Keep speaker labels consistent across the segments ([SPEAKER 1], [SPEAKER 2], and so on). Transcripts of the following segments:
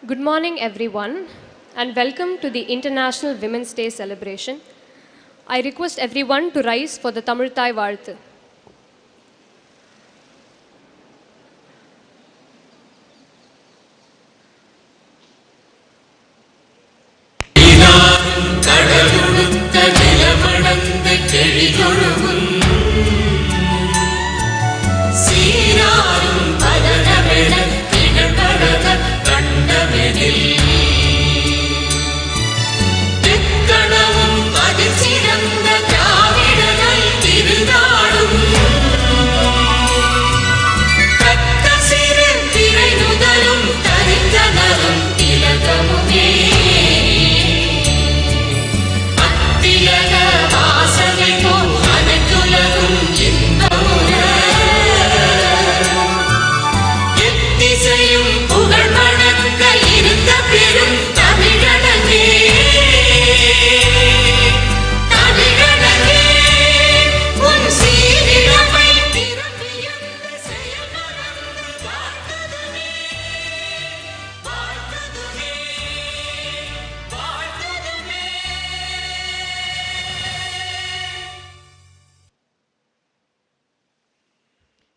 [SPEAKER 1] Good morning, everyone, and welcome to the International Women's Day celebration. I request everyone to rise for the Tamil Thai Varthu.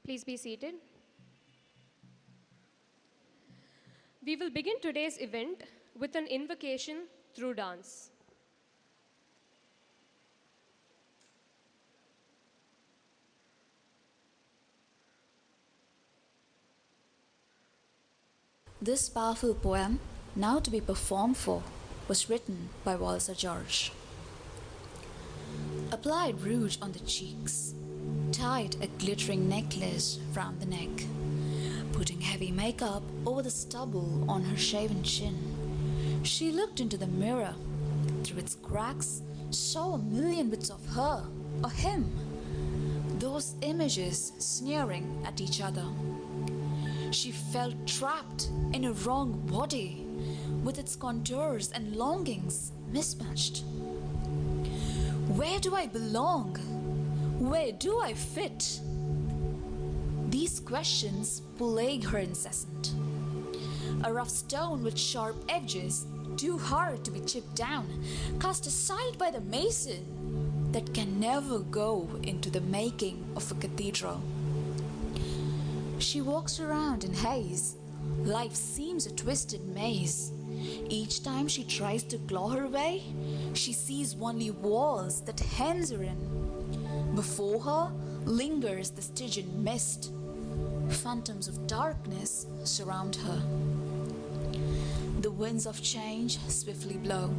[SPEAKER 1] Please be seated. We will begin today's event with an invocation through dance.
[SPEAKER 2] This powerful poem, now to be performed for, was written by Walter George. Applied rouge on the cheeks, tied a glittering necklace round the neck, putting heavy makeup over the stubble on her shaven chin. She looked into the mirror. Through its cracks, saw a million bits of her, or him. Those images sneering at each other. She felt trapped in a wrong body, with its contours and longings mismatched. Where do I belong? Where do I fit? These questions plague her incessant. A rough stone with sharp edges, too hard to be chipped down, cast aside by the mason, that can never go into the making of a cathedral. She walks around in haze. Life seems a twisted maze. Each time she tries to claw her way, she sees only walls that hems her in. Before her lingers the Stygian mist. Phantoms of darkness surround her. The winds of change swiftly blow.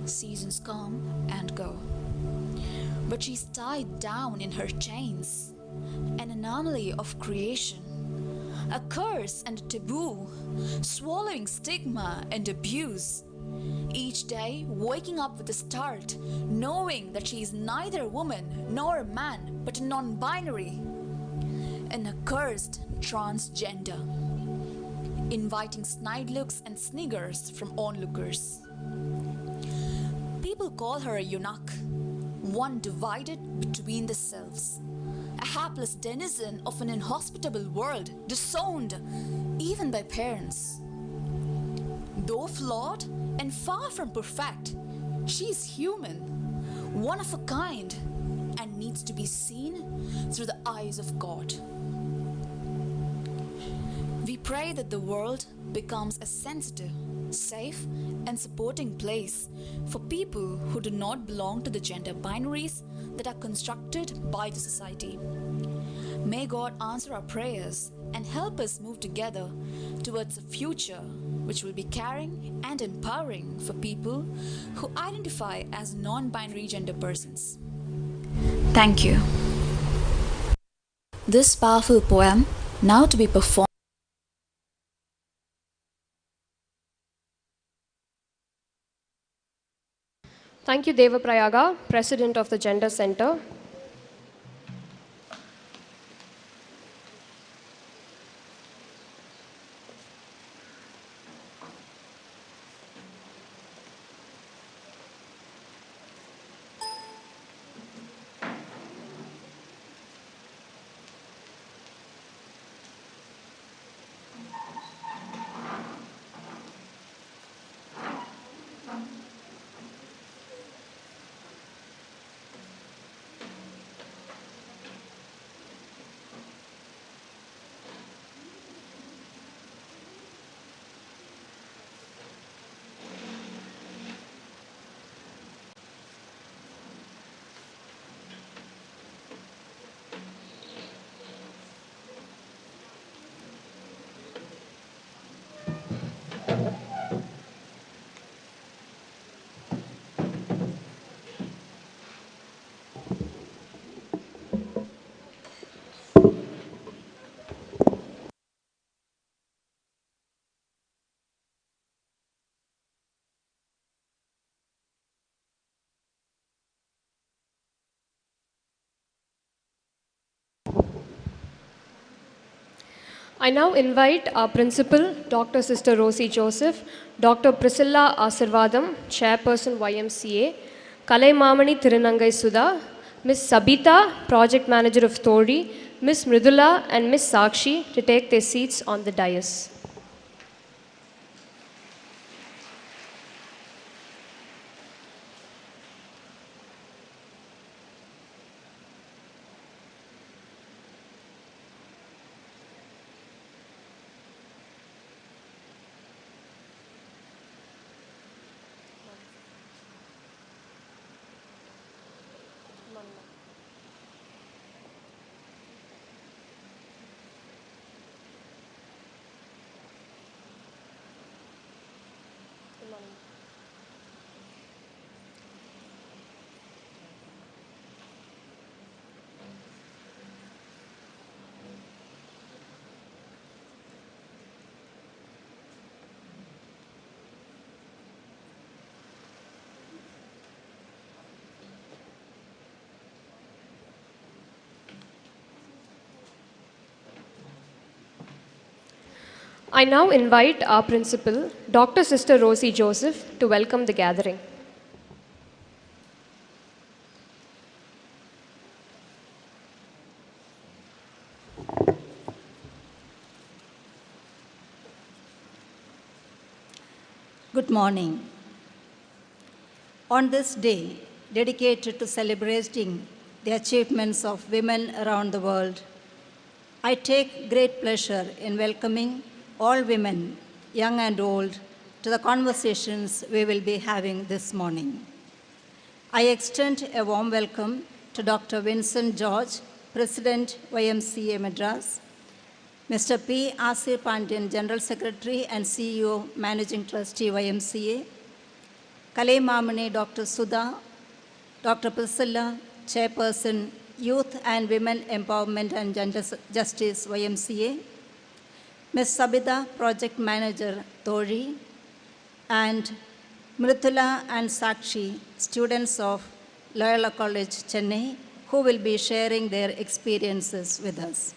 [SPEAKER 2] Seasons come and go. But she's tied down in her chains. An anomaly of creation. A curse and a taboo. Swallowing stigma and abuse. Each day waking up with a start, knowing that she is neither a woman nor a man, but a non-binary. An accursed transgender. Inviting snide looks and sniggers from onlookers. People call her a eunuch, one divided between the selves. A hapless denizen of an inhospitable world, disowned even by parents. Though flawed and far from perfect, she is human, one of a kind, and needs to be seen through the eyes of God. We pray that the world becomes a sensitive, safe, and supporting place for people who do not belong to the gender binaries that are constructed by the society. May God answer our prayers and help us move together towards a future which will be caring and empowering for people who identify as non-binary gender persons. Thank you. This powerful poem, now to be performed.
[SPEAKER 1] Thank you, Deva Prayaga, President of the Gender Center. I now invite our principal, Dr. Sister Rosie Joseph, Dr. Priscilla Asirvadam, Chairperson YMCA, Kalai Mamani Tirunangai Sudha, Ms. Sabita, Project Manager of Thori, Ms. Mridula, and Ms. Sakshi to take their seats on the dais. I now invite our principal, Dr. Sister Rosie Joseph, to welcome the gathering.
[SPEAKER 3] Good morning. On this day, dedicated to celebrating the achievements of women around the world, I take great pleasure in welcoming all women, young and old, to the conversations we will be having this morning. I extend a warm welcome to Dr. Vincent George, President YMCA Madras, Mr. P. Asir Pandian, General Secretary and CEO, Managing Trustee YMCA, Kalai Mamani, Dr. Sudha, Dr. Priscilla, Chairperson, Youth and Women Empowerment and Gender Justice YMCA, Ms. Sabita, Project Manager, Thori, and Mritula and Sakshi, students of Loyola College, Chennai, who will be sharing their experiences with us.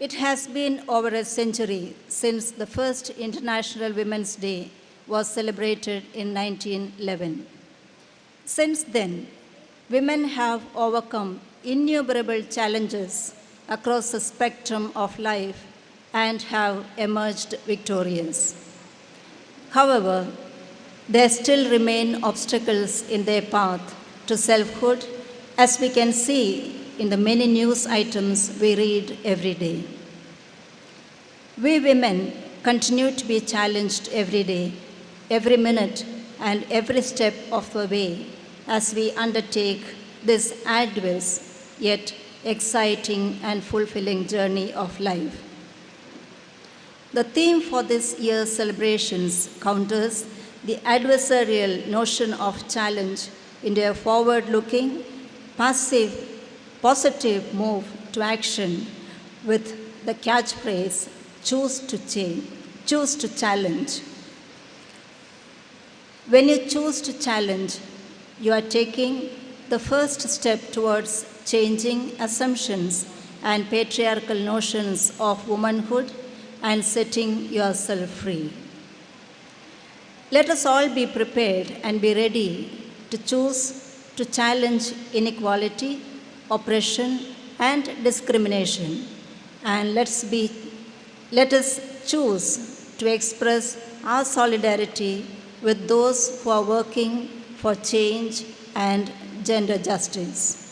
[SPEAKER 3] It has been over a century since the first International Women's Day was celebrated in 1911. Since then, women have overcome innumerable challenges across the spectrum of life and have emerged victorious. However, there still remain obstacles in their path to selfhood, as we can see in the many news items we read every day. We women continue to be challenged every day, every minute, and every step of the way as we undertake this arduous yet exciting and fulfilling journey of life. The theme for this year's celebrations counters the adversarial notion of challenge into a forward-looking, positive move to action with the catchphrase, choose to change, choose to challenge. When you choose to challenge, you are taking the first step towards changing assumptions and patriarchal notions of womanhood and setting yourself free. Let us all be prepared and be ready to choose to challenge inequality, oppression, and discrimination. And let us choose to express our solidarity with those who are working for change and gender justice.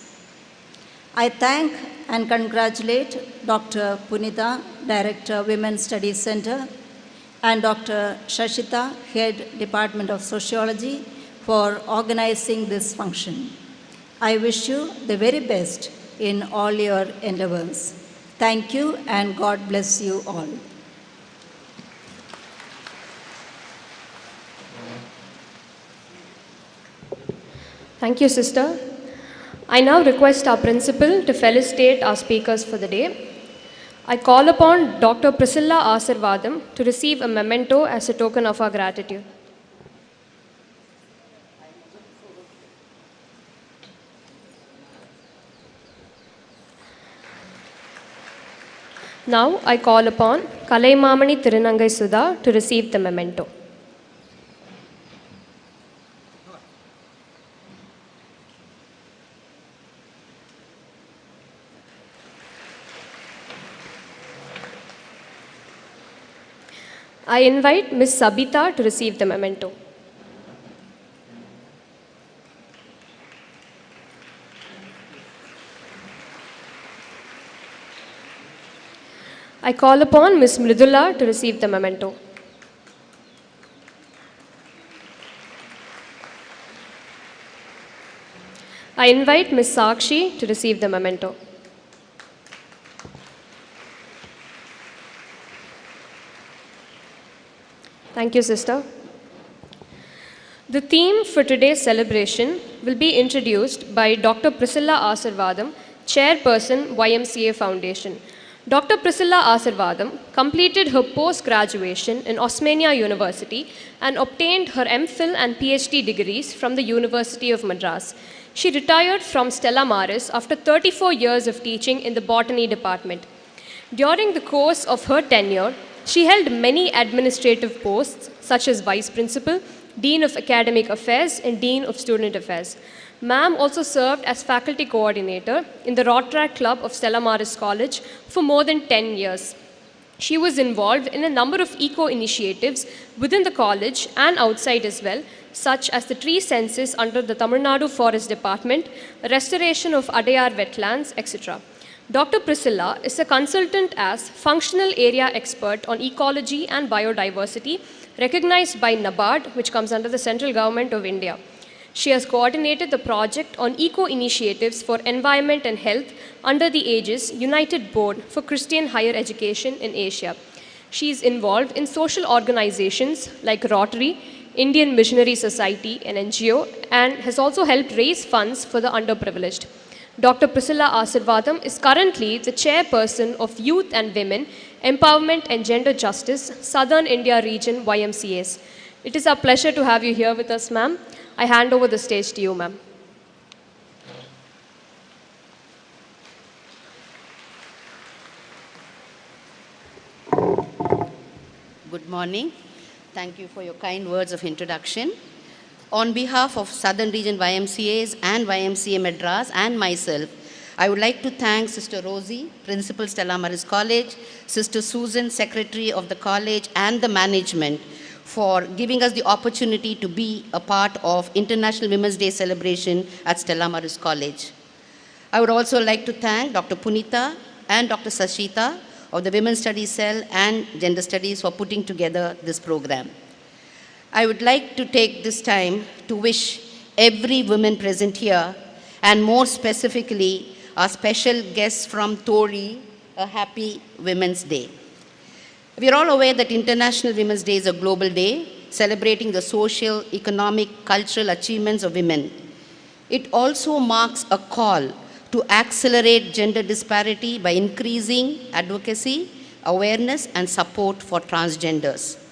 [SPEAKER 3] I thank and congratulate Dr. Punita, Director, Women's Studies Center, and Dr. Shashita, Head, Department of Sociology, for organizing this function. I wish you the very best in all your endeavors. Thank you, and God bless you all.
[SPEAKER 1] Thank you, Sister. I now request our principal to felicitate our speakers for the day. I call upon Dr. Priscilla Asirvadam to receive a memento as a token of our gratitude. Now I call upon Kalaimamani Tirunangai Sudha to receive the memento. I invite Ms. Sabita to receive the memento. I call upon Ms. Mridula to receive the memento. I invite Ms. Sakshi to receive the memento. Thank you, sister. The theme for today's celebration will be introduced by Dr. Priscilla Asirvadam, Chairperson, YMCA Foundation. Dr. Priscilla Asirvadam completed her post-graduation in Osmania University and obtained her MPhil and PhD degrees from the University of Madras. She retired from Stella Maris after 34 years of teaching in the botany department. During the course of her tenure, she held many administrative posts such as Vice Principal, Dean of Academic Affairs, and Dean of Student Affairs. Ma'am also served as faculty coordinator in the Rotaract Club of Stella Maris College for more than 10 years. She was involved in a number of eco-initiatives within the college and outside as well, such as the tree census under the Tamil Nadu Forest Department, restoration of Adayar wetlands, etc. Dr. Priscilla is a consultant as functional area expert on ecology and biodiversity, recognized by NABARD, which comes under the central government of India. She has coordinated the project on eco-initiatives for environment and health under the aegis United Board for Christian Higher Education in Asia. She is involved in social organizations like Rotary, Indian Missionary Society, an NGO, and has also helped raise funds for the underprivileged. Dr. Priscilla Asirvadam is currently the chairperson of Youth and Women, Empowerment and Gender Justice, Southern India Region YMCAs. It is our pleasure to have you here with us, ma'am. I hand over the stage to you, ma'am.
[SPEAKER 4] Good morning. Thank you for your kind words of introduction. On behalf of Southern Region YMCAs and YMCA Madras and myself, I would like to thank Sister Rosie, Principal Stella Maris College, Sister Susan, Secretary of the college, and the management for giving us the opportunity to be a part of International Women's Day celebration at Stella Maris College. I would also like to thank Dr. Punita and Dr. Sashita of the Women's Studies Cell and Gender Studies for putting together this program. I would like to take this time to wish every woman present here, and more specifically our special guests from Tori, a happy Women's Day. We are all aware that International Women's Day is a global day celebrating the social, economic, cultural achievements of women. It also marks a call to accelerate gender disparity by increasing advocacy, awareness, and support for transgenders.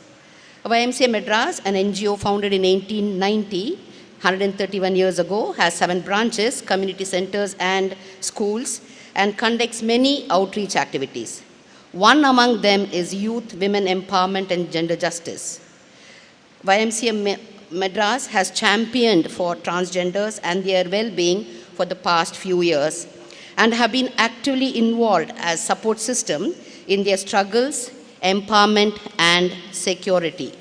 [SPEAKER 4] YMCA Madras, an NGO founded in 1890, 131 years ago, has 7 branches, community centers, and schools, and conducts many outreach activities. One among them is Youth, Women Empowerment and Gender Justice. YMCA Madras has championed for transgenders and their well-being for the past few years and have been actively involved as support system in their struggles, empowerment and security.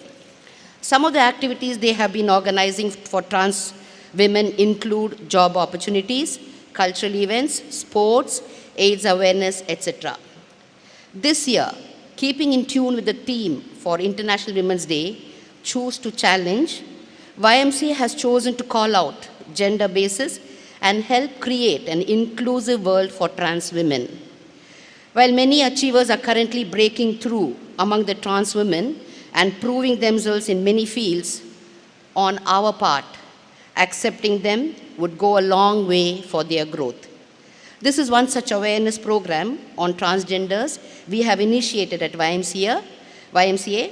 [SPEAKER 4] Some of the activities they have been organizing for trans women include job opportunities, cultural events, sports, AIDS awareness, etc. This year, keeping in tune with the theme for International Women's Day, Choose to Challenge, YMCA has chosen to call out gender basis and help create an inclusive world for trans women. While many achievers are currently breaking through among the trans women and proving themselves in many fields, on our part, accepting them would go a long way for their growth. This is one such awareness program on transgenders we have initiated at YMCA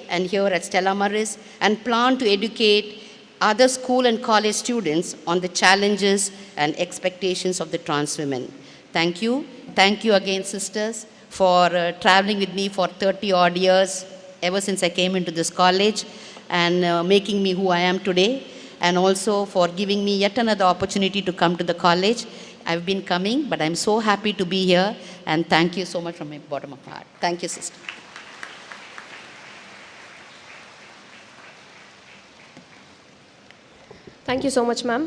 [SPEAKER 4] and here at Stella Maris, and plan to educate other school and college students on the challenges and expectations of the trans women. Thank you. Thank you again, sisters, for traveling with me for 30 odd years, ever since I came into this college, and making me who I am today, and also for giving me yet another opportunity to come to the college. I've been coming, but I'm so happy to be here, and thank you so much from the bottom of my heart. Thank you, sister.
[SPEAKER 1] Thank you so much, ma'am.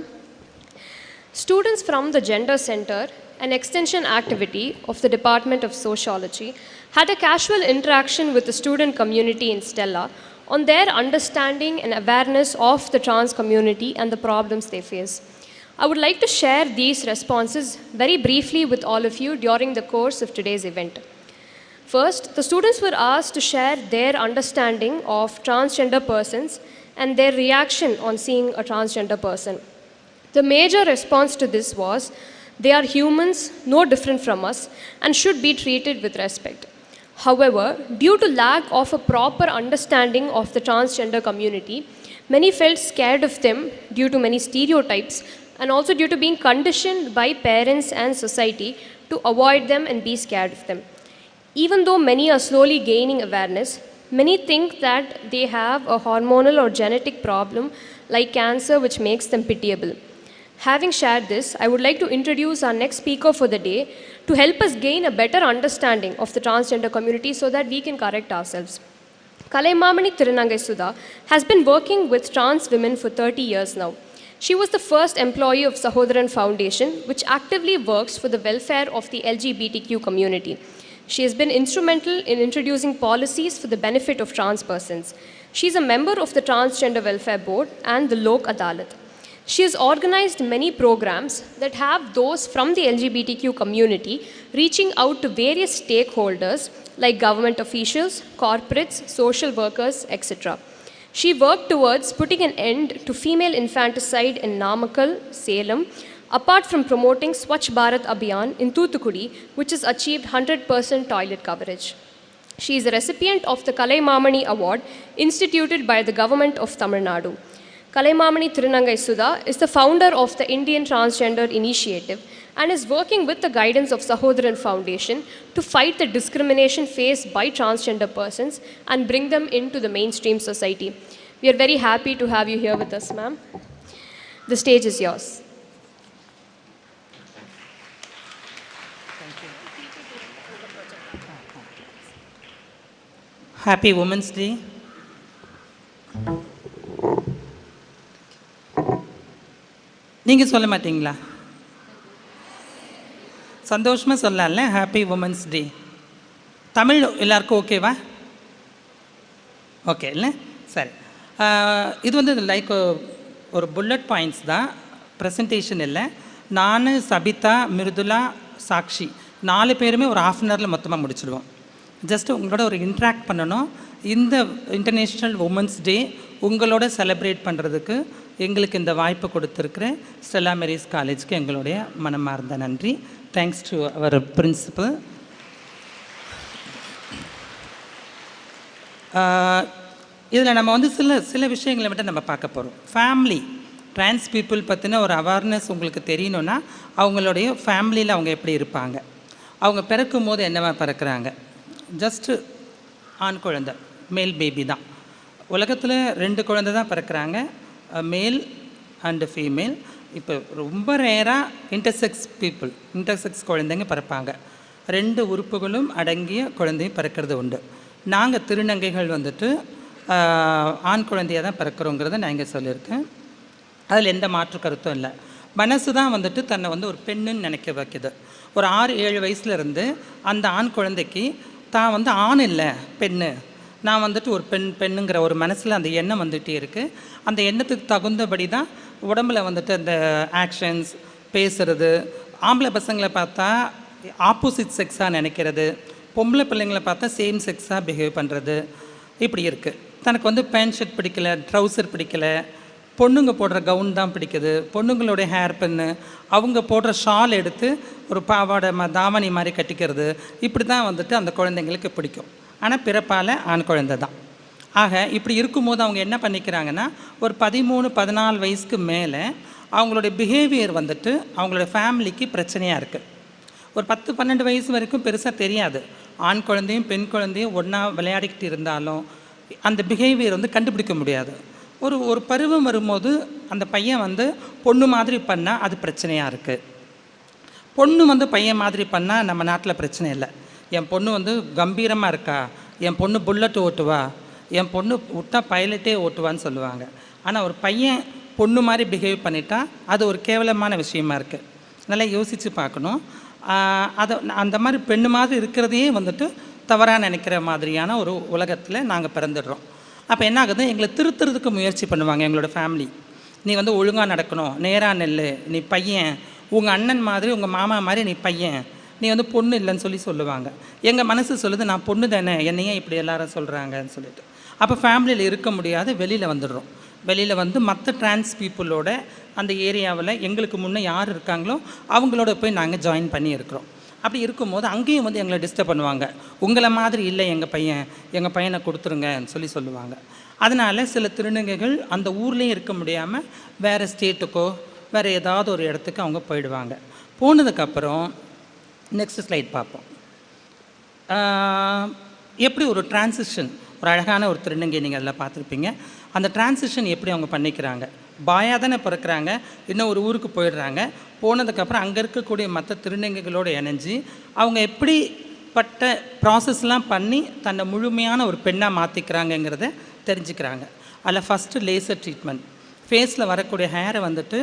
[SPEAKER 1] Students from the Gender Center, an extension activity of the Department of Sociology, had a casual interaction with the student community in Stella on their understanding and awareness of the trans community and the problems they face. I would like to share these responses very briefly with all of you during the course of today's event. First, the students were asked to share their understanding of transgender persons and their reaction on seeing a transgender person. The major response to this was, they are humans, no different from us, and should be treated with respect. However, due to lack of a proper understanding of the transgender community, many felt scared of them due to many stereotypes and also due to being conditioned by parents and society to avoid them and be scared of them. Even though many are slowly gaining awareness, many think that they have a hormonal or genetic problem like cancer which makes them pitiable. Having shared this, I would like to introduce our next speaker for the day to help us gain a better understanding of the transgender community so that we can correct ourselves. Kalaimamani Tirunangai Sudha has been working with trans women for 30 years now. She was the first employee of Sahodharan Foundation, which actively works for the welfare of the LGBTQ community. She has been instrumental in introducing policies for the benefit of trans persons. She is a member of the Transgender Welfare Board and the Lok Adalat. She has organized many programs that have those from the LGBTQ community reaching out to various stakeholders like government officials, corporates, social workers, etc. She worked towards putting an end to female infanticide in Namakkal, Salem, apart from promoting Swachh Bharat Abhiyan in Thoothukudi, which has achieved 100% toilet coverage. She is a recipient of the Kalaimamani Award instituted by the government of Tamil Nadu. Kalaimamani Tirunangai Sudha is the founder of the Indian Transgender Initiative and is working with the guidance of Sahodharan Foundation to fight the discrimination faced by transgender persons and bring them into the mainstream society. We are very happy to have you here with us, ma'am. The stage is yours.
[SPEAKER 5] Happy Women's Day. நீங்கள் சொல்ல மாட்டீங்களா? சந்தோஷமாக சொல்லலாம்ல, happy women's day. Tamil எல்லாருக்கும் ஓகேவா? Okay இல்லை? சரி. இது வந்து லைக் ஒரு புல்லட் பாயிண்ட்ஸ் தான், ப்ரெசன்டேஷன் இல்லை. நான், சபிதா, மிருதுலா, சாக்ஷி 4 பேருமே ஒரு ½ அன் ஹவரில் மொத்தமாக முடிச்சிடுவோம். ஜஸ்ட்டு உங்களோட ஒரு இன்ட்ராக்ட் பண்ணணும். இந்த இன்டர்நேஷ்னல் உமன்ஸ் டே உங்களோட செலிப்ரேட் பண்ணுறதுக்கு எங்களுக்கு இந்த வாய்ப்பு கொடுத்துருக்குற ஸ்டெல்லா மேரிஸ் காலேஜ்க்கு எங்களுடைய மனமார்ந்த நன்றி. Thanks to our principal. இதில் நம்ம வந்து சில விஷயங்களை மட்டும் நம்ம பார்க்க போகிறோம். ஃபேமிலி ட்ரான்ஸ் பீப்புள் பற்றின ஒரு அவேர்னஸ் உங்களுக்கு தெரியணுன்னா அவங்களுடைய ஃபேமிலியில் அவங்க எப்படி இருப்பாங்க, அவங்க பிறக்கும் போது என்னவா பிறக்கிறாங்க. ஜஸ்ட்டு ஆண் குழந்தை, மேல் பேபி தான். உலகத்தில் 2 குழந்தை தான் பிறக்கிறாங்க, மேல் அண்டு ஃபீமேல். இப்போ ரொம்ப ரேராக இன்டர்செக்ஸ் குழந்தைங்க பிறப்பாங்க. 2 உறுப்புகளும் அடங்கிய குழந்தையும் பிறக்கிறது உண்டு. நாங்கள் திருநங்கைகள் வந்துட்டு ஆண் குழந்தையாக தான் பிறக்கிறோங்கிறத நான் இங்கே சொல்லியிருக்கேன். அதில் எந்த மாற்று கருத்தும் இல்லை. மனசு தான் வந்துட்டு தன்னை வந்து ஒரு பெண்ணுன்னு நினைக்க வைக்குது. ஒரு 6-7 வயசுலேருந்து அந்த ஆண் குழந்தைக்கு தான் வந்து ஆண் இல்லை பெண்ணு, நான் வந்துட்டு ஒரு பெண்ணுங்கிற ஒரு மனசில் அந்த எண்ணம் வந்துகிட்டே இருக்குது. அந்த எண்ணத்துக்கு தகுந்தபடி தான் உடம்புல வந்துட்டு அந்த ஆக்ஷன்ஸ், பேசுகிறது. ஆம்பளை பசங்களை பார்த்தா ஆப்போசிட் செக்ஸாக நினைக்கிறது, பொம்பளை பிள்ளைங்களை பார்த்தா சேம் செக்ஸாக பிஹேவ் பண்ணுறது, இப்படி இருக்குது. தனக்கு வந்து பேண்ட் ஷர்ட் பிடிக்கல, ட்ரௌசர் பிடிக்கல, பொண்ணுங்க போடுற கவுன் தான் பிடிக்குது, பொண்ணுங்களுடைய ஹேர் பின்னு, அவங்க போடுற ஷால் எடுத்து ஒரு பாவாடை தாவணி மாதிரி கட்டிக்கிறது, இப்படி தான் வந்துட்டு அந்த குழந்தைங்களுக்கு பிடிக்கும். ஆனால் பிறப்பால் ஆண் குழந்தை தான். ஆக இப்படி இருக்கும்போது அவங்க என்ன பண்ணிக்கிறாங்கன்னா, ஒரு 13-14 வயசுக்கு மேலே அவங்களுடைய பிஹேவியர் வந்துட்டு அவங்களோட ஃபேமிலிக்கு பிரச்சனையாக இருக்குது. ஒரு 10-12 வயசு வரைக்கும் பெருசாக தெரியாது. ஆண் குழந்தையும் பெண் குழந்தையும் ஒன்றா விளையாடிக்கிட்டு இருந்தாலும் அந்த பிஹேவியர் வந்து கண்டுபிடிக்க முடியாது. ஒரு பருவம் வரும்போது அந்த பையன் வந்து பொண்ணு மாதிரி பண்ணால் அது பிரச்சனையாக இருக்குது. பொண்ணு வந்து பையன் மாதிரி பண்ணால் நம்ம நாட்டில் பிரச்சனை இல்லை. என் பொண்ணு வந்து கம்பீரமாக இருக்கா, என் பொண்ணு புல்லட் ஓட்டுவா, என் பொண்ணு விட்டா பைலட்டே ஓட்டுவான்னு சொல்லுவாங்க. ஆனால் ஒரு பையன் பொண்ணு மாதிரி பிஹேவ் பண்ணிட்டா அது ஒரு கேவலமான விஷயமா இருக்குது. நல்லா யோசித்து பார்க்கணும். அதை அந்த மாதிரி பெண்ணு மாதிரி இருக்கிறதையே வந்துட்டு தவறாக நினைக்கிற மாதிரியான ஒரு உலகத்தில் நாங்கள் பிறந்துடுறோம். அப்போ என்ன ஆகுது, எங்களை திருத்துறதுக்கு முயற்சி பண்ணுவாங்க எங்களோட ஃபேமிலி. நீ வந்து ஒழுங்காக நடக்கணும், நேராக நெல், நீ பையன், உங்கள் அண்ணன் மாதிரி உங்கள் மாமா மாதிரி நீ பையன், நீ வந்து பொண்ணு இல்லைன்னு சொல்லுவாங்க. எங்கள் மனசு சொல்லுது நான் பொண்ணு தானே, என்னையே இப்படி எல்லாரும் சொல்கிறாங்கன்னு சொல்லிட்டு. அப்போ ஃபேமிலியில் இருக்க முடியாது, வெளியில் வந்துடுறோம். வெளியில் வந்து மற்ற டிரான்ஸ் பீப்புளோட அந்த ஏரியாவில் எங்களுக்கு முன்னே யார் இருக்காங்களோ அவங்களோட போய் நாங்கள் ஜாயின் பண்ணி இருக்கிறோம். அப்படி இருக்கும்போது அங்கேயும் வந்து எங்களை டிஸ்டர்ப் பண்ணுவாங்க. உங்களை மாதிரி இல்லை எங்கள் பையனை கொடுத்துருங்கன்னு சொல்லுவாங்க. அதனால் சில திருநங்கைகள் அந்த ஊர்லேயும் இருக்க முடியாமல் வேறு ஸ்டேட்டுக்கோ வேறு ஏதாவது ஒரு இடத்துக்கு அவங்க போயிடுவாங்க. போனதுக்கப்புறம் நெக்ஸ்ட் ஸ்லைட் பார்ப்போம். எப்படி ஒரு டிரான்சிஷன், ஒரு அழகான ஒரு திருநங்கை நீங்கள் அதில் பார்த்துருப்பீங்க. அந்த டிரான்சிஷன் எப்படி அவங்க பண்ணிக்கிறாங்க. பாயாக தானே பிறக்கிறாங்க, இன்னும் ஒரு ஊருக்கு போயிடுறாங்க. போனதுக்கப்புறம் அங்கே இருக்கக்கூடிய மற்ற திருநங்கைகளோடு இணைஞ்சி அவங்க எப்படிப்பட்ட ப்ராசஸ்லாம் பண்ணி தன்னை முழுமையான ஒரு பெண்ணாக மாற்றிக்கிறாங்கங்கிறத தெரிஞ்சுக்கிறாங்க. அதில் ஃபஸ்ட்டு லேசர் ட்ரீட்மெண்ட். ஃபேஸில் வரக்கூடிய ஹேரை வந்துட்டு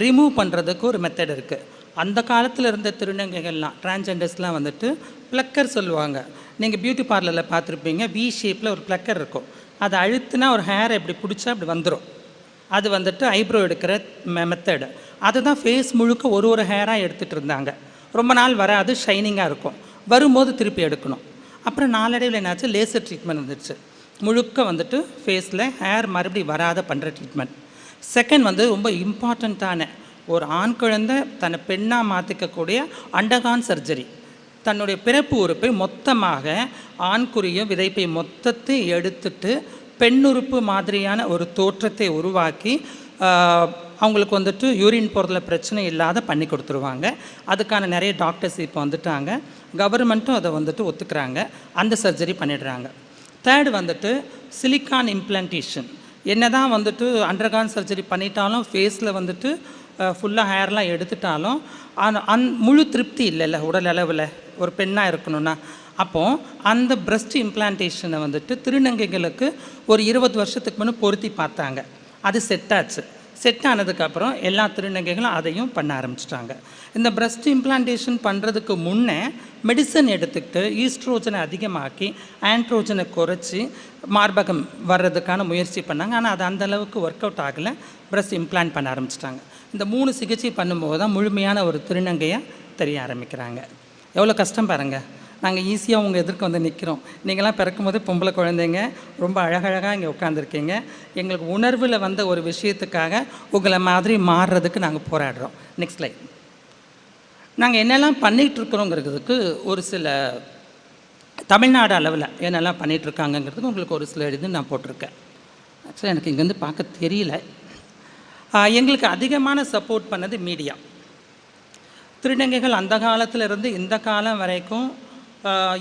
[SPEAKER 5] ரிமூவ் பண்ணுறதுக்கு ஒரு மெத்தட் இருக்குது. அந்த காலத்தில் இருந்த திருநங்கைகள்லாம் டிரான்ஸ்ஜெண்டர்ஸ்லாம் வந்துட்டு ப்ளக்கர் சொல்லுவாங்க. நீங்கள் பியூட்டி பார்லரில் பார்த்துருப்பீங்க, வி ஷேப்பில் ஒரு ப்ளக்கர் இருக்கும். அதை அழுத்துனா ஒரு ஹேரை இப்படி பிடிச்சா அப்படி வந்துடும். அது வந்துட்டு ஐப்ரோ எடுக்கிற மெத்தடு. அதுதான் ஃபேஸ் முழுக்க ஒரு ஹேராக எடுத்துகிட்டு இருந்தாங்க. ரொம்ப நாள் வராது, ஷைனிங்காக இருக்கும். வரும்போது திருப்பி எடுக்கணும். அப்புறம் நாளடைவில் என்னாச்சு, லேசர் ட்ரீட்மெண்ட் வந்துடுச்சு. முழுக்க வந்துட்டு ஃபேஸில் ஹேர் மறுபடியும் வராத பண்ணுற ட்ரீட்மெண்ட். செகண்ட் வந்து ரொம்ப இம்பார்ட்டண்ட்டான ஒரு ஆண் குழந்தை தன்னை பெண்ணாக மாற்றிக்கக்கூடிய அண்டர்கான் சர்ஜரி. தன்னுடைய பிறப்பு உறுப்பை மொத்தமாக ஆண்குறிய விதைப்பை மொத்தத்தை எடுத்துட்டு பெண்ணுறுப்பு மாதிரியான ஒரு தோற்றத்தை உருவாக்கி அவங்களுக்கு வந்துட்டு யூரின் போகிறதுல பிரச்சனை இல்லாத பண்ணி கொடுத்துருவாங்க. அதுக்கான நிறைய டாக்டர்ஸ் இப்போ வந்துட்டாங்க. கவர்மெண்ட்டும் அதை வந்துட்டு ஒத்துக்கிறாங்க. அந்த சர்ஜரி பண்ணிடுறாங்க. தேர்டு வந்துட்டு சிலிக்கான் இம்ப்ளான்டேஷன். என்ன தான் வந்துட்டு அண்டர்கான் சர்ஜரி பண்ணிட்டாலும் ஃபேஸில் வந்துட்டு ஃபுல்லாக ஹேர்லாம் எடுத்துட்டாலும் முழு திருப்தி இல்லைல்ல உடல் அளவில் ஒரு பெண்ணாக இருக்கணும்னா. அப்போது அந்த பிரஸ்ட் இம்ப்ளான்டேஷனை வந்துட்டு திருநங்கைகளுக்கு ஒரு 20 வருஷத்துக்கு முன்னே பொருத்தி பார்த்தாங்க. அது செட் ஆச்சு. செட் ஆனதுக்கப்புறம் எல்லா திருநங்கைகளும் அதையும் பண்ண ஆரம்பிச்சிட்டாங்க. இந்த பிரஸ்ட் இம்ப்ளான்டேஷன் பண்ணுறதுக்கு முன்னே மெடிசன் எடுத்துக்கிட்டு ஈஸ்ட்ரோஜனை அதிகமாக்கி ஆண்ட்ரோஜனை குறைச்சி மார்பகம் வர்றதுக்கான முயற்சி பண்ணாங்க. ஆனால் அது அந்தளவுக்கு ஒர்க் அவுட் ஆகலை. பிரஸ்ட் இம்ப்ளான்ட் பண்ண ஆரம்பிச்சிட்டாங்க. இந்த 3 சிகிச்சை பண்ணும்போது தான் முழுமையான ஒரு திருநங்கையாக தெரிய ஆரம்பிக்கிறாங்க. எவ்வளோ கஷ்டம் பாருங்கள். நாங்கள் ஈஸியாக உங்கள் எதிர்க்க வந்து நிற்கிறோம். நீங்களாம் பிறக்கும் போதே பொம்பளை குழந்தைங்க ரொம்ப அழகழகாக இங்கே உட்காந்துருக்கீங்க. எங்களுக்கு உணர்வில் வந்த ஒரு விஷயத்துக்காக உங்களை மாதிரி மாறுறதுக்கு நாங்கள் போராடுறோம். Next line. நாங்கள் என்னெல்லாம் பண்ணிகிட்ருக்குறோங்கிறதுக்கு ஒரு சில தமிழ்நாடு அளவில் என்னெல்லாம் பண்ணிகிட்ருக்காங்கங்கிறதுக்கு உங்களுக்கு ஒரு சில இது நான் போட்டிருக்கேன். ஆக்சுவலாக எனக்கு இங்கேருந்து பார்க்க தெரியல. எங்களுக்கு அதிகமான சப்போர்ட் பண்ணது மீடியா. திருநங்கைகள் அந்த காலத்திலிருந்து இந்த காலம் வரைக்கும்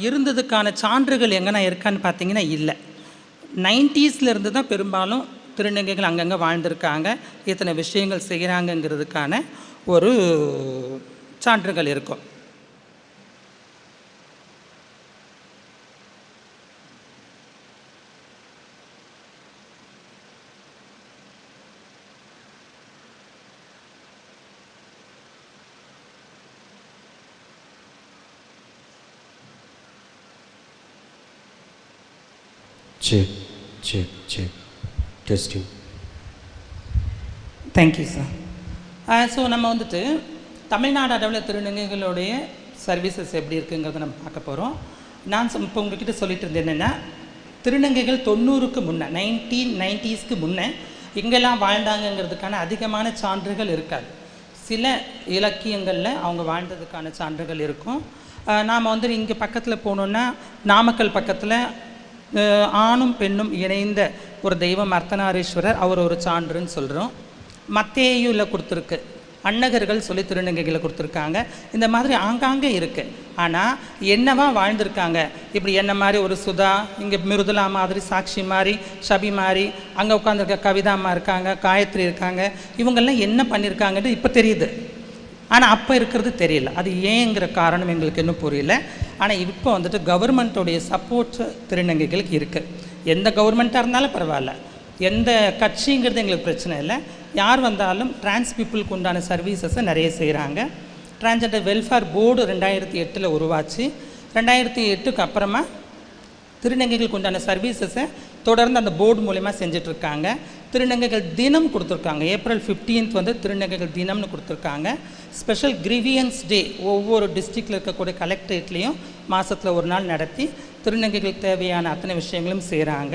[SPEAKER 5] இருந்ததுக்கான சான்றுகள் எங்கன்னா இருக்கான்னு பார்த்தீங்கன்னா இல்லை. 90s இருந்து தான் பெரும்பாலும் திருநங்கைகள் அங்கங்கே வாழ்ந்திருக்காங்க, இத்தனை விஷயங்கள் செய்கிறாங்கங்கிறதுக்கான ஒரு சான்றுகள் இருக்கும்.
[SPEAKER 6] Check, check, check. Testing.
[SPEAKER 5] Thank you sir. So நம்ம வந்துட்டு தமிழ்நாடு அளவில் திருநங்கைகளுடைய சர்வீசஸ் எப்படி இருக்குங்கிறத நம்ம பார்க்க போகிறோம். நான் இப்போ உங்ககிட்ட சொல்லிட்டு இருந்தேன் என்னென்னா, திருநங்கைகள் 90க்கு முன்னே 1990s முன்னே எங்கெல்லாம் வாழ்ந்தாங்கங்கிறதுக்கான அதிகமான சான்றுகள் இருக்காது. சில இலக்கியங்களில் அவங்க வாழ்ந்ததுக்கான சான்றுகள் இருக்கும். நாம் வந்து இங்கே பக்கத்தில் போனோன்னா நாமக்கல் பக்கத்தில் ஆணும் பெண்ணும் இணைந்த ஒரு தெய்வம் அர்த்தநாரீஸ்வரர், அவர் ஒரு சான்றுன்னு சொல்கிறோம். மத்தேயுவில் கொடுத்துருக்கு அன்னகர்கள் சொல்லி திருநங்கைகளை கொடுத்துருக்காங்க. இந்த மாதிரி ஆங்காங்கே இருக்குது. ஆனால் என்னவா வாழ்ந்திருக்காங்க, இப்படி என்ன மாதிரி ஒரு சுதா, இங்கே மிருதுலா மாதிரி, சாட்சி மாதிரி, ஷபி மாதிரி, அங்கே உட்காந்துருக்க கவிதாம்மா இருக்காங்க, காயத்ரி இருக்காங்க, இவங்கெல்லாம் என்ன பண்ணியிருக்காங்கன்னு இப்போ தெரியுது. ஆனால் அப்போ இருக்கிறது தெரியல. அது ஏங்கிற காரணம் எங்களுக்கு இன்னும் புரியல. ஆனால் இப்போ வந்துட்டு கவர்மெண்ட்டோடைய சப்போர்ட் திருநங்கைகளுக்கு இருக்குது. எந்த கவர்மெண்ட்டாக இருந்தாலும் பரவாயில்ல, எந்த கட்சிங்கிறது எங்களுக்கு பிரச்சனை இல்லை. யார் வந்தாலும் டிரான்ஸ் பீப்புளுக்கு உண்டான சர்வீசஸை நிறைய செய்கிறாங்க. டிரான்ஸ்ஜெண்டர் வெல்ஃபேர் போர்டு 2008 உருவாச்சு. 2008க்கு அப்புறமா திருநங்கைகளுக்கு உண்டான சர்வீசஸை தொடர்ந்து அந்த போர்டு மூலமா செஞ்சிட்ருக்காங்க. திருநங்கைகள் தினம் கொடுத்துருக்காங்க. ஏப்ரல் 15 வந்து திருநங்கைகள் தினம்னு கொடுத்துருக்காங்க. ஸ்பெஷல் கிரீவியன்ஸ் டே ஒவ்வொரு டிஸ்ட்ரிக்டில் இருக்கக்கூடிய கலெக்டரேட்லேயும் மாதத்தில் ஒரு நாள் நடத்தி திருநங்கைகளுக்கு தேவையான அத்தனை விஷயங்களும் செய்கிறாங்க.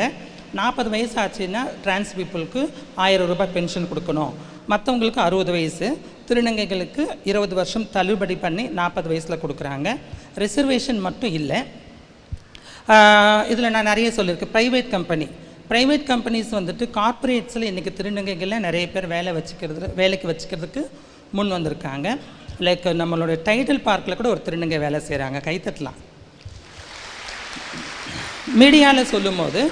[SPEAKER 5] 40 வயசு ஆச்சுன்னா டிரான்ஸ் பீப்புளுக்கு 1000 ரூபாய் பென்ஷன் கொடுக்கணும். மற்றவங்களுக்கு 60 வயசு, திருநங்கைகளுக்கு 20 வருஷம் தள்ளுபடி பண்ணி 40 வயசில் கொடுக்குறாங்க. ரிசர்வேஷன் மட்டும் இல்லை, இதில் நான் நிறைய சொல்லியிருக்கேன். ப்ரைவேட் கம்பெனிஸ் வந்துட்டு கார்ப்பரேட்ஸில் இன்றைக்கி திருநங்கைகளில் நிறைய பேர் வேலைக்கு வச்சுக்கிறதுக்கு முன் வந்திருக்காங்க. லைக் நம்மளோட டைட்டில் பார்க்கில் கூட ஒரு திருநங்கை வேலை செய்கிறாங்க, கைத்தட்டலாம். மீடியாவில் சொல்லும்போது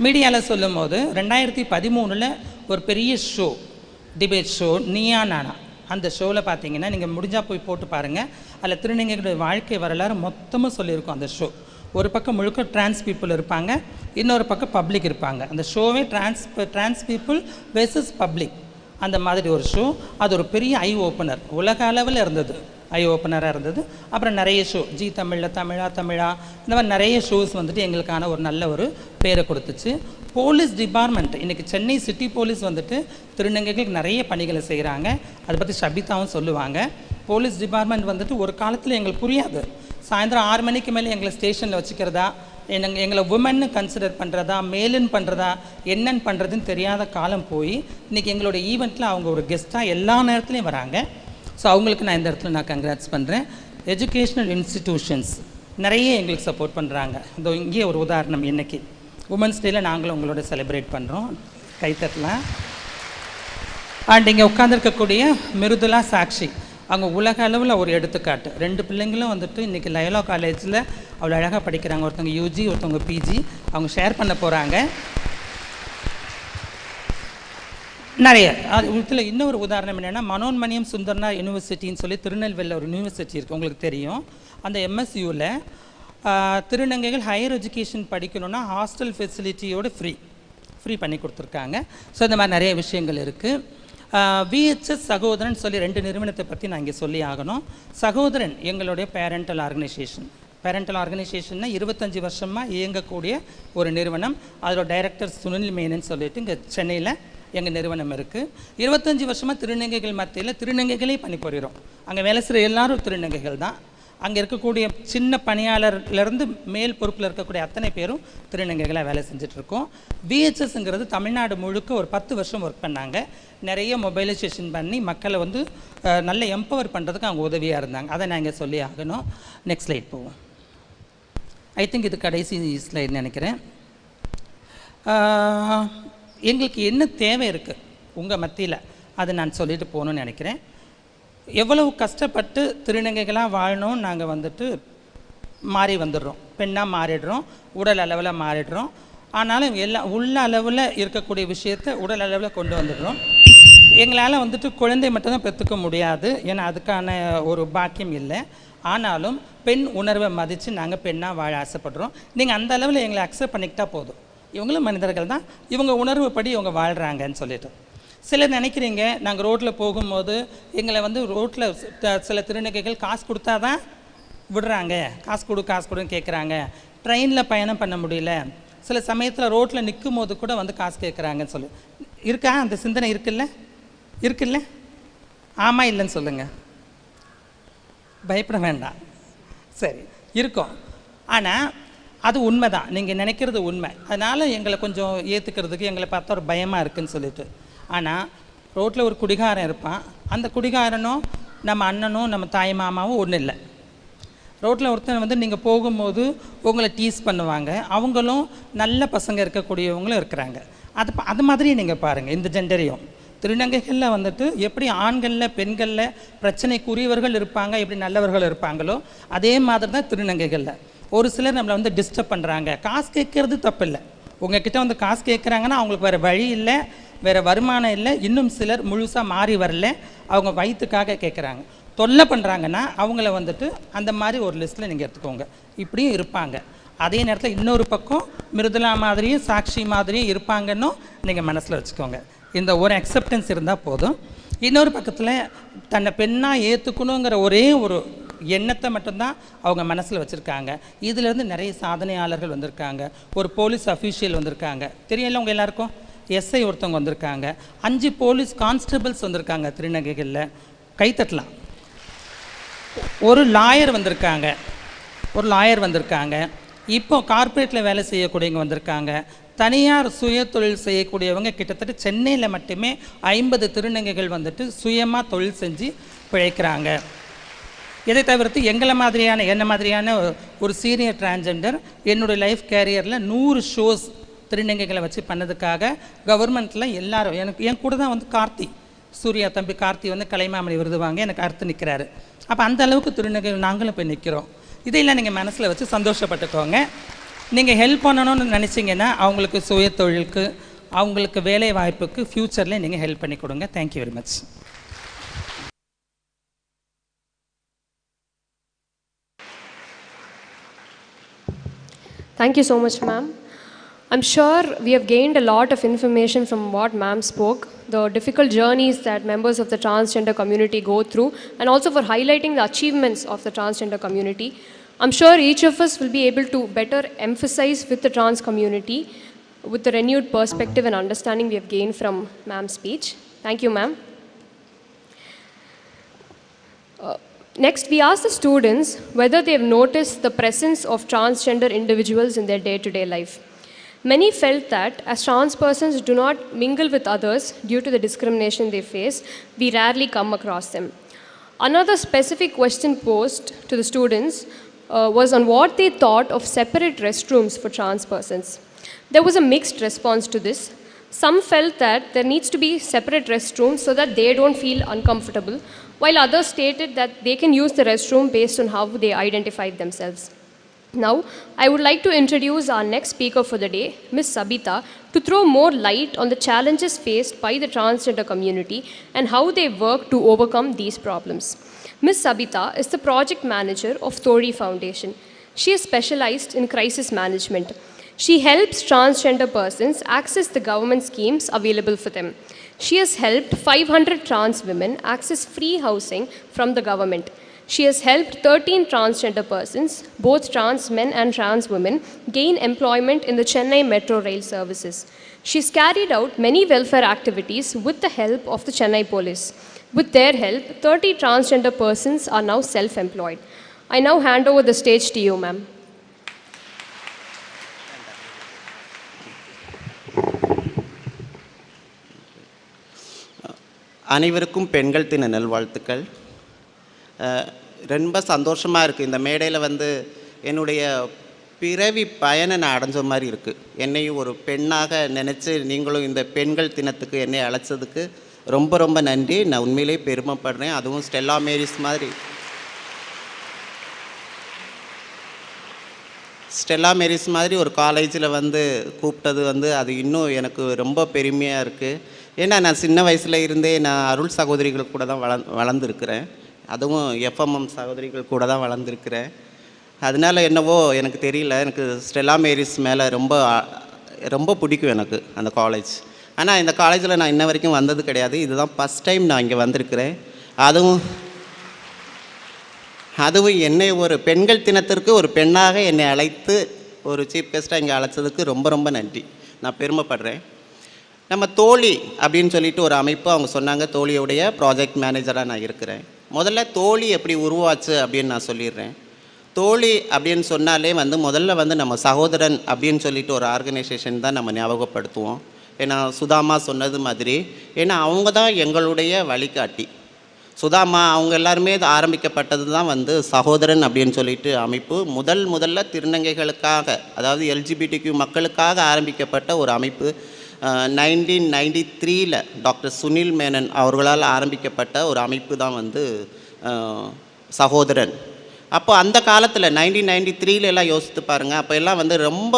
[SPEAKER 5] மீடியாவில் சொல்லும்போது 2013 ஒரு பெரிய show, debate show, Neeya Naana, அந்த ஷோவில் பார்த்தீங்கன்னா நீங்கள் முடிஞ்சால் போய் போட்டு பாருங்கள். அதில் திருநங்கைகளுடைய வாழ்க்கை வரலாறு மொத்தமாக சொல்லியிருக்கோம். அந்த ஷோ ஒரு பக்கம் முழுக்க டிரான்ஸ் பீப்புள் இருப்பாங்க, இன்னொரு பக்கம் பப்ளிக் இருப்பாங்க. அந்த ஷோவே டிரான்ஸ் பீப்புள் வெர்சஸ் பப்ளிக், அந்த மாதிரி ஒரு ஷோ. அது ஒரு பெரிய ஐ ஓப்பனர், உலக அளவில் இருந்தது, ஐ ஓப்பனராக இருந்தது. அப்புறம் நிறைய ஷோ, ஜி தமிழில் தமிழா இந்த மாதிரி நிறைய ஷோஸ் வந்துட்டு எங்களுக்கான ஒரு நல்ல ஒரு பேரை கொடுத்துச்சு. போலீஸ் டிபார்ட்மெண்ட், இன்றைக்கி சென்னை சிட்டி போலீஸ் வந்துட்டு திருநங்கைகளுக்கு நிறைய பணிகளை செய்கிறாங்க. அதை பற்றி ஷபிதாவும் சொல்லுவாங்க. போலீஸ் டிபார்ட்மெண்ட் வந்துட்டு ஒரு காலத்தில் எங்களுக்கு புரியாது. சாயந்தரம் 6 மணிக்கு மேலே எங்களை ஸ்டேஷனில் வச்சுக்கிறதா, எங்களை உமன்னு கன்சிடர் பண்ணுறதா, மேலுன்னு பண்ணுறதா, என்னன்னு பண்ணுறதுன்னு தெரியாத காலம் போய் இன்றைக்கி எங்களோட ஈவெண்ட்டில் அவங்க ஒரு கெஸ்ட்டாக எல்லா நேரத்துலையும் வராங்க. ஸோ அவங்களுக்கு நான் இந்த இடத்துல நான் கங்க்ராட்ஸ் பண்ணுறேன். எஜுகேஷ்னல் இன்ஸ்டிடியூஷன்ஸ் நிறைய எங்களுக்கு சப்போர்ட் பண்ணுறாங்க. இதோ இங்கே ஒரு உதாரணம், இன்றைக்கி உமன்ஸ் டேயில் நாங்களும் உங்களோட செலிப்ரேட் பண்ணுறோம், கைத்தட்டலாம். அண்ட் இங்கே உட்காந்துருக்கக்கூடிய மிருதுலா, சாட்சி, அவங்க உலக அளவில் ஒரு எடுத்துக்காட்டு. 2 பிள்ளைங்களும் வந்துட்டு இன்றைக்கி லயோலா காலேஜில் அவ்வளோ அழகாக படிக்கிறாங்க. ஒருத்தவங்க யூஜி, ஒருத்தவங்க பிஜி. அவங்க ஷேர் பண்ண போகிறாங்க நிறைய. இதில் இன்னொரு உதாரணம் என்னென்னா, மனோன்மணியம் சுந்தர்னார் யூனிவர்சிட்டின்னு சொல்லி திருநெல்வேலியில் ஒரு யூனிவர்சிட்டி இருக்குது, உங்களுக்கு தெரியும். அந்த எம்எஸ்யூவில் திருநங்கைகள் ஹையர் எஜுகேஷன் படிக்கணுன்னா ஹாஸ்டல் ஃபெசிலிட்டியோடு ஃப்ரீ பண்ணி கொடுத்துருக்காங்க. ஸோ இந்த மாதிரி நிறைய விஷயங்கள் இருக்குது. விஹெச்எஸ் சகோதரன் சொல்லி 2 நிறுவனத்தை பற்றி நான் இங்கே சொல்லி ஆகணும். சகோதரன் எங்களுடைய பேரண்டல் ஆர்கனைசேஷன்னா 25 வருஷமாக இயங்கக்கூடிய ஒரு நிறுவனம். அதோட டைரக்டர் சுனில் மேனன் சொல்லிட்டு இங்கே சென்னையில் எங்கள் நிறுவனம் இருக்குது. 25 வருஷமாக திருநங்கைகள் மத்தியில் திருநங்கைகளே பணிபுரிகிறோம். அங்கே வேலை செய்கிற எல்லாரும் திருநங்கைகள் தான். அங்கே இருக்கக்கூடிய சின்ன பணியாளர்லேருந்து மேல் பொறுப்பில் இருக்கக்கூடிய அத்தனை பேரும் திருநங்கைகளாக வேலை செஞ்சிட்ருக்கோம். விஹெச்எஸ்ங்கிறது தமிழ்நாடு முழுக்க ஒரு 10 வருஷம் ஒர்க் பண்ணாங்க. நிறைய மொபைலைசேஷன் பண்ணி மக்களை வந்து நல்ல எம்பவர் பண்ணுறதுக்கு அவங்க உதவியாக இருந்தாங்க. அதை நான் இங்கே சொல்லி ஆகணும். நெக்ஸ்ட் ஸ்லைட் போவோம். ஐ திங்க் இது கடைசி ஸ்லைட் நினைக்கிறேன். எங்களுக்கு என்ன தேவை இருக்குது உங்கள் மத்தியில், அதை நான் சொல்லிட்டு போகணுன்னு நினைக்கிறேன். எவ்வளவு கஷ்டப்பட்டு திருநங்கைகளாக வாழணும், நாங்கள் வந்துட்டு மாறி வந்துடுறோம், பெண்ணாக மாறிடுறோம், உடல் அளவில் மாறிடுறோம். ஆனாலும் உள்ள அளவில் இருக்கக்கூடிய விஷயத்தை உடல் அளவில் கொண்டு வந்துடுறோம். எங்களால் வந்துட்டு குழந்தை மட்டும்தான் பெற்றுக்க முடியாது, ஏன்னா அதுக்கான ஒரு பாக்கியம் இல்லை. ஆனாலும் பெண் உணர்வை மதித்து நாங்கள் பெண்ணாக வாழ ஆசைப்படுறோம். நீங்கள் அந்த அளவில் எங்களை அக்செப்ட் பண்ணிக்கிட்டால் போதும். இவங்களும் மனிதர்கள் தான், இவங்க உணர்வு படி இவங்க வாழ்கிறாங்கன்னு சொல்லிட்டு. சிலர் நினைக்கிறீங்க, நாங்கள் ரோட்டில் போகும்போது எங்களை வந்து ரோட்டில் சில திருநங்கைகள் காசு கொடுத்தா தான் விடுறாங்க, காசு கொடுன்னு கேட்குறாங்க. ட்ரெயினில் பயணம் பண்ண முடியல, சில சமயத்தில் ரோட்டில் நிற்கும் போது கூட வந்து காசு கேட்குறாங்கன்னு சொல்லி இருக்கா? அந்த சிந்தனை இருக்குல்ல? ஆமாம் இல்லைன்னு சொல்லுங்கள், பயப்பட வேண்டாம். சரி, இருக்கும். ஆனால் அது உண்மை தான், நீங்கள் நினைக்கிறது உண்மை. அதனால் எங்களை கொஞ்சம் ஏற்றுக்கிறதுக்கு எங்களை பார்த்தா ஒரு பயமாக இருக்குதுன்னு சொல்லிட்டு. ஆனால் ரோட்டில் ஒரு குடிகாரன் இருப்பான், அந்த குடிகாரனும் நம்ம அண்ணனும் நம்ம தாய் மாமாவும் ஒன்றும் இல்லை. ரோட்டில் ஒருத்தர் வந்து நீங்கள் போகும்போது உங்களை டீஸ் பண்ணுவாங்க, அவங்களும் நல்ல பசங்க இருக்கக்கூடியவங்களும் இருக்கிறாங்க. அது மாதிரி நீங்கள் பாருங்கள், இந்த ஜெண்டரையும் திருநங்கைகளில் வந்துட்டு எப்படி ஆண்களில் பெண்களில் பிரச்சனைக்குரியவர்கள் இருப்பாங்க, எப்படி நல்லவர்கள் இருப்பாங்களோ அதே மாதிரி தான் திருநங்கைகளில். ஒரு சிலர் நம்மளை வந்து டிஸ்டர்ப் பண்ணுறாங்க. காசு கேட்குறது தப்பு இல்லை. உங்ககிட்ட வந்து காசு கேட்குறாங்கன்னா அவங்களுக்கு வேறு வழி இல்லை, வேறு வருமானம் இல்லை. இன்னும் சிலர் முழுசாக மாறி வரல, அவங்க வயிற்றுக்காக கேட்குறாங்க. தொல்லை பண்ணுறாங்கன்னா அவங்கள வந்துட்டு அந்த மாதிரி ஒரு லிஸ்ட்டில் நீங்கள் எடுத்துக்கோங்க. இப்படியும் இருப்பாங்க. அதே நேரத்தில் இன்னொரு பக்கம் மிருதுலா மாதிரியும் சாக்ஷி மாதிரியும் இருப்பாங்கன்னு நீங்கள் மனசில் வச்சுக்கோங்க. இந்த ஒரு அக்செப்டன்ஸ் இருந்தால் போதும். இன்னொரு பக்கத்தில் தன்னை பெண்ணாக ஏற்றுக்கணுங்கிற ஒரே ஒரு எண்ணத்தை மட்டும்தான் அவங்க மனசில் வச்சுருக்காங்க. இதிலேருந்து நிறைய சாதனையாளர்கள் வந்திருக்காங்க. ஒரு போலீஸ் அஃபீஷியல் வந்திருக்காங்க, தெரியல உங்கள் எல்லாருக்கும். எஸ்ஐ ஒருத்தவங்க வந்திருக்காங்க. 5 போலீஸ் கான்ஸ்டபிள்ஸ் வந்திருக்காங்க திருநங்கைகளில், கைத்தட்டலாம். ஒரு லாயர் வந்திருக்காங்க. இப்போ கார்ப்பரேட்டில் வேலை செய்யக்கூடியவங்க வந்திருக்காங்க. தனியார் சுய தொழில் செய்யக்கூடியவங்க கிட்டத்தட்ட சென்னையில் மட்டுமே 50 திருநங்கைகள் வந்துட்டு சுயமாக தொழில் செஞ்சு பிழைக்கிறாங்க. இதை தவிர்த்து என்ன மாதிரியான ஒரு சீனியர் டிரான்ஸ்ஜெண்டர் என்னுடைய லைஃப் கேரியரில் 100 ஷோஸ் திருநங்கைகளை வச்சு பண்ணதுக்காக கவர்மெண்ட்டில் எல்லாரும் என் கூட தான் வந்து சூர்யா தம்பி கார்த்தி வந்து கலைமாமணி விருது வாங்க எனக்கு அடுத்து நிற்கிறாரு. அப்போ அந்த அளவுக்கு திருநங்கைகள் நாங்களும் போய் நிற்கிறோம். இதையெல்லாம் நீங்கள் மனசில் வச்சு சந்தோஷப்பட்டுக்கோங்க. நீங்கள் ஹெல்ப் பண்ணணும்னு நினச்சிங்கன்னா அவங்களுக்கு சுய தொழிலுக்கு, அவங்களுக்கு வேலை வாய்ப்புக்கு ஃப்யூச்சரில் நீங்கள் ஹெல்ப் பண்ணி கொடுங்க. Thank you very much.
[SPEAKER 1] Thank you so much, ma'am. I'm sure we have gained a lot of information from what ma'am spoke, the difficult journeys that members of the transgender community go through, and also for highlighting the achievements of the transgender community. I'm sure each of us will be able to better emphasize with the trans community with the renewed perspective and understanding we have gained from ma'am's speech. Thank you, ma'am. Next, we asked the students whether they have noticed the presence of transgender individuals in their day-to-day life. Many felt that as trans persons do not mingle with others due to the discrimination they face, we rarely come across them. Another specific question posed to the students was on what they thought of separate restrooms for trans persons. There was a mixed response to this. Some felt that there needs to be separate restrooms so that they don't feel uncomfortable, while others stated that they can use the restroom based on how they identify themselves. Now, I would like to introduce our next speaker for the day, Ms. Sabita, to throw more light on the challenges faced by the transgender community and how they work to overcome these problems. Ms. Sabita is the project manager of Thori Foundation. She is specialized in crisis management. She helps transgender persons access the government schemes available for them. She has helped 500 trans women access free housing from the government. She has helped 13 transgender persons, both trans men and trans women, gain employment in the Chennai Metro Rail services. She's carried out many welfare activities with the help of the Chennai police. With their help, 30 transgender persons are now self-employed. I now hand over the stage to you, ma'am.
[SPEAKER 7] அனைவருக்கும் பெண்கள் தின நல்வாழ்த்துக்கள். ரொம்ப சந்தோஷமாக இருக்குது இந்த மேடையில் வந்து என்னுடைய பிறவி பயனை நான் அடைஞ்ச மாதிரி இருக்குது. என்னையும் ஒரு பெண்ணாக நினச்சி நீங்களும் இந்த பெண்கள் தினத்துக்கு என்னை அழைச்சதுக்கு ரொம்ப ரொம்ப நன்றி. நான் உண்மையிலேயே பெருமைப்படுறேன். அதுவும் ஸ்டெல்லா மேரிஸ் மாதிரி ஒரு காலேஜில் வந்து கூப்பிட்டது வந்து அது இன்னும் எனக்கு ரொம்ப பெருமையாக இருக்குது. ஏன்னா நான் சின்ன வயசில் இருந்தே நான் அருள் சகோதரிகள் கூட தான் வளர்ந்துருக்கிறேன். அதுவும் எஃப்எம்எம் சகோதரிகள் கூட தான் வளர்ந்துருக்கிறேன். அதனால் என்னவோ எனக்கு தெரியல, எனக்கு ஸ்டெல்லா மேரிஸ் மேலே ரொம்ப ரொம்ப பிடிக்கும் எனக்கு அந்த காலேஜ். ஆனால் இந்த காலேஜில் நான் இன்ன வரைக்கும் வந்தது கிடையாது. இதுதான் ஃபஸ்ட் டைம் நான் இங்கே வந்திருக்கிறேன். அதுவும் என்னை ஒரு பெண்கள் தினத்திற்கு ஒரு பெண்ணாக என்னை அழைத்து ஒரு சீஃப் கெஸ்ட்டாக இங்கே அழைச்சதுக்கு ரொம்ப ரொம்ப நன்றி. நான் பெருமைப்படுறேன். நம்ம தோழி அப்படின்னு சொல்லிட்டு ஒரு அமைப்பு அவங்க சொன்னாங்க. தோழியோடைய ப்ராஜெக்ட் மேனேஜராக நான் இருக்கிறேன். முதல்ல தோழி எப்படி உருவாச்சு அப்படின்னு நான் சொல்லிடுறேன். தோழி அப்படின்னு சொன்னாலே வந்து முதல்ல வந்து நம்ம சகோதரன் அப்படின்னு சொல்லிட்டு ஒரு ஆர்கனைசேஷன் தான் நம்ம ஞாபகப்படுத்துவோம். ஏன்னா சுதாமா சொன்னது மாதிரி, ஏன்னா அவங்க தான் எங்களுடைய வழிகாட்டி. சுதாமா அவங்க எல்லாருமே ஆரம்பிக்கப்பட்டது தான் வந்து சகோதரன் அப்படின்னு சொல்லிட்டு அமைப்பு. முதல்ல திருநங்கைகளுக்காக, அதாவது எல்ஜிபிடிக்யூ மக்களுக்காக ஆரம்பிக்கப்பட்ட ஒரு அமைப்பு. 1993 டாக்டர் சுனில் மேனன் அவர்களால் ஆரம்பிக்கப்பட்ட ஒரு அமைப்பு தான் வந்து சகோதரன். அப்போ அந்த காலத்தில் 1993 எல்லாம் யோசித்து பாருங்கள். அப்போ எல்லாம் வந்து ரொம்ப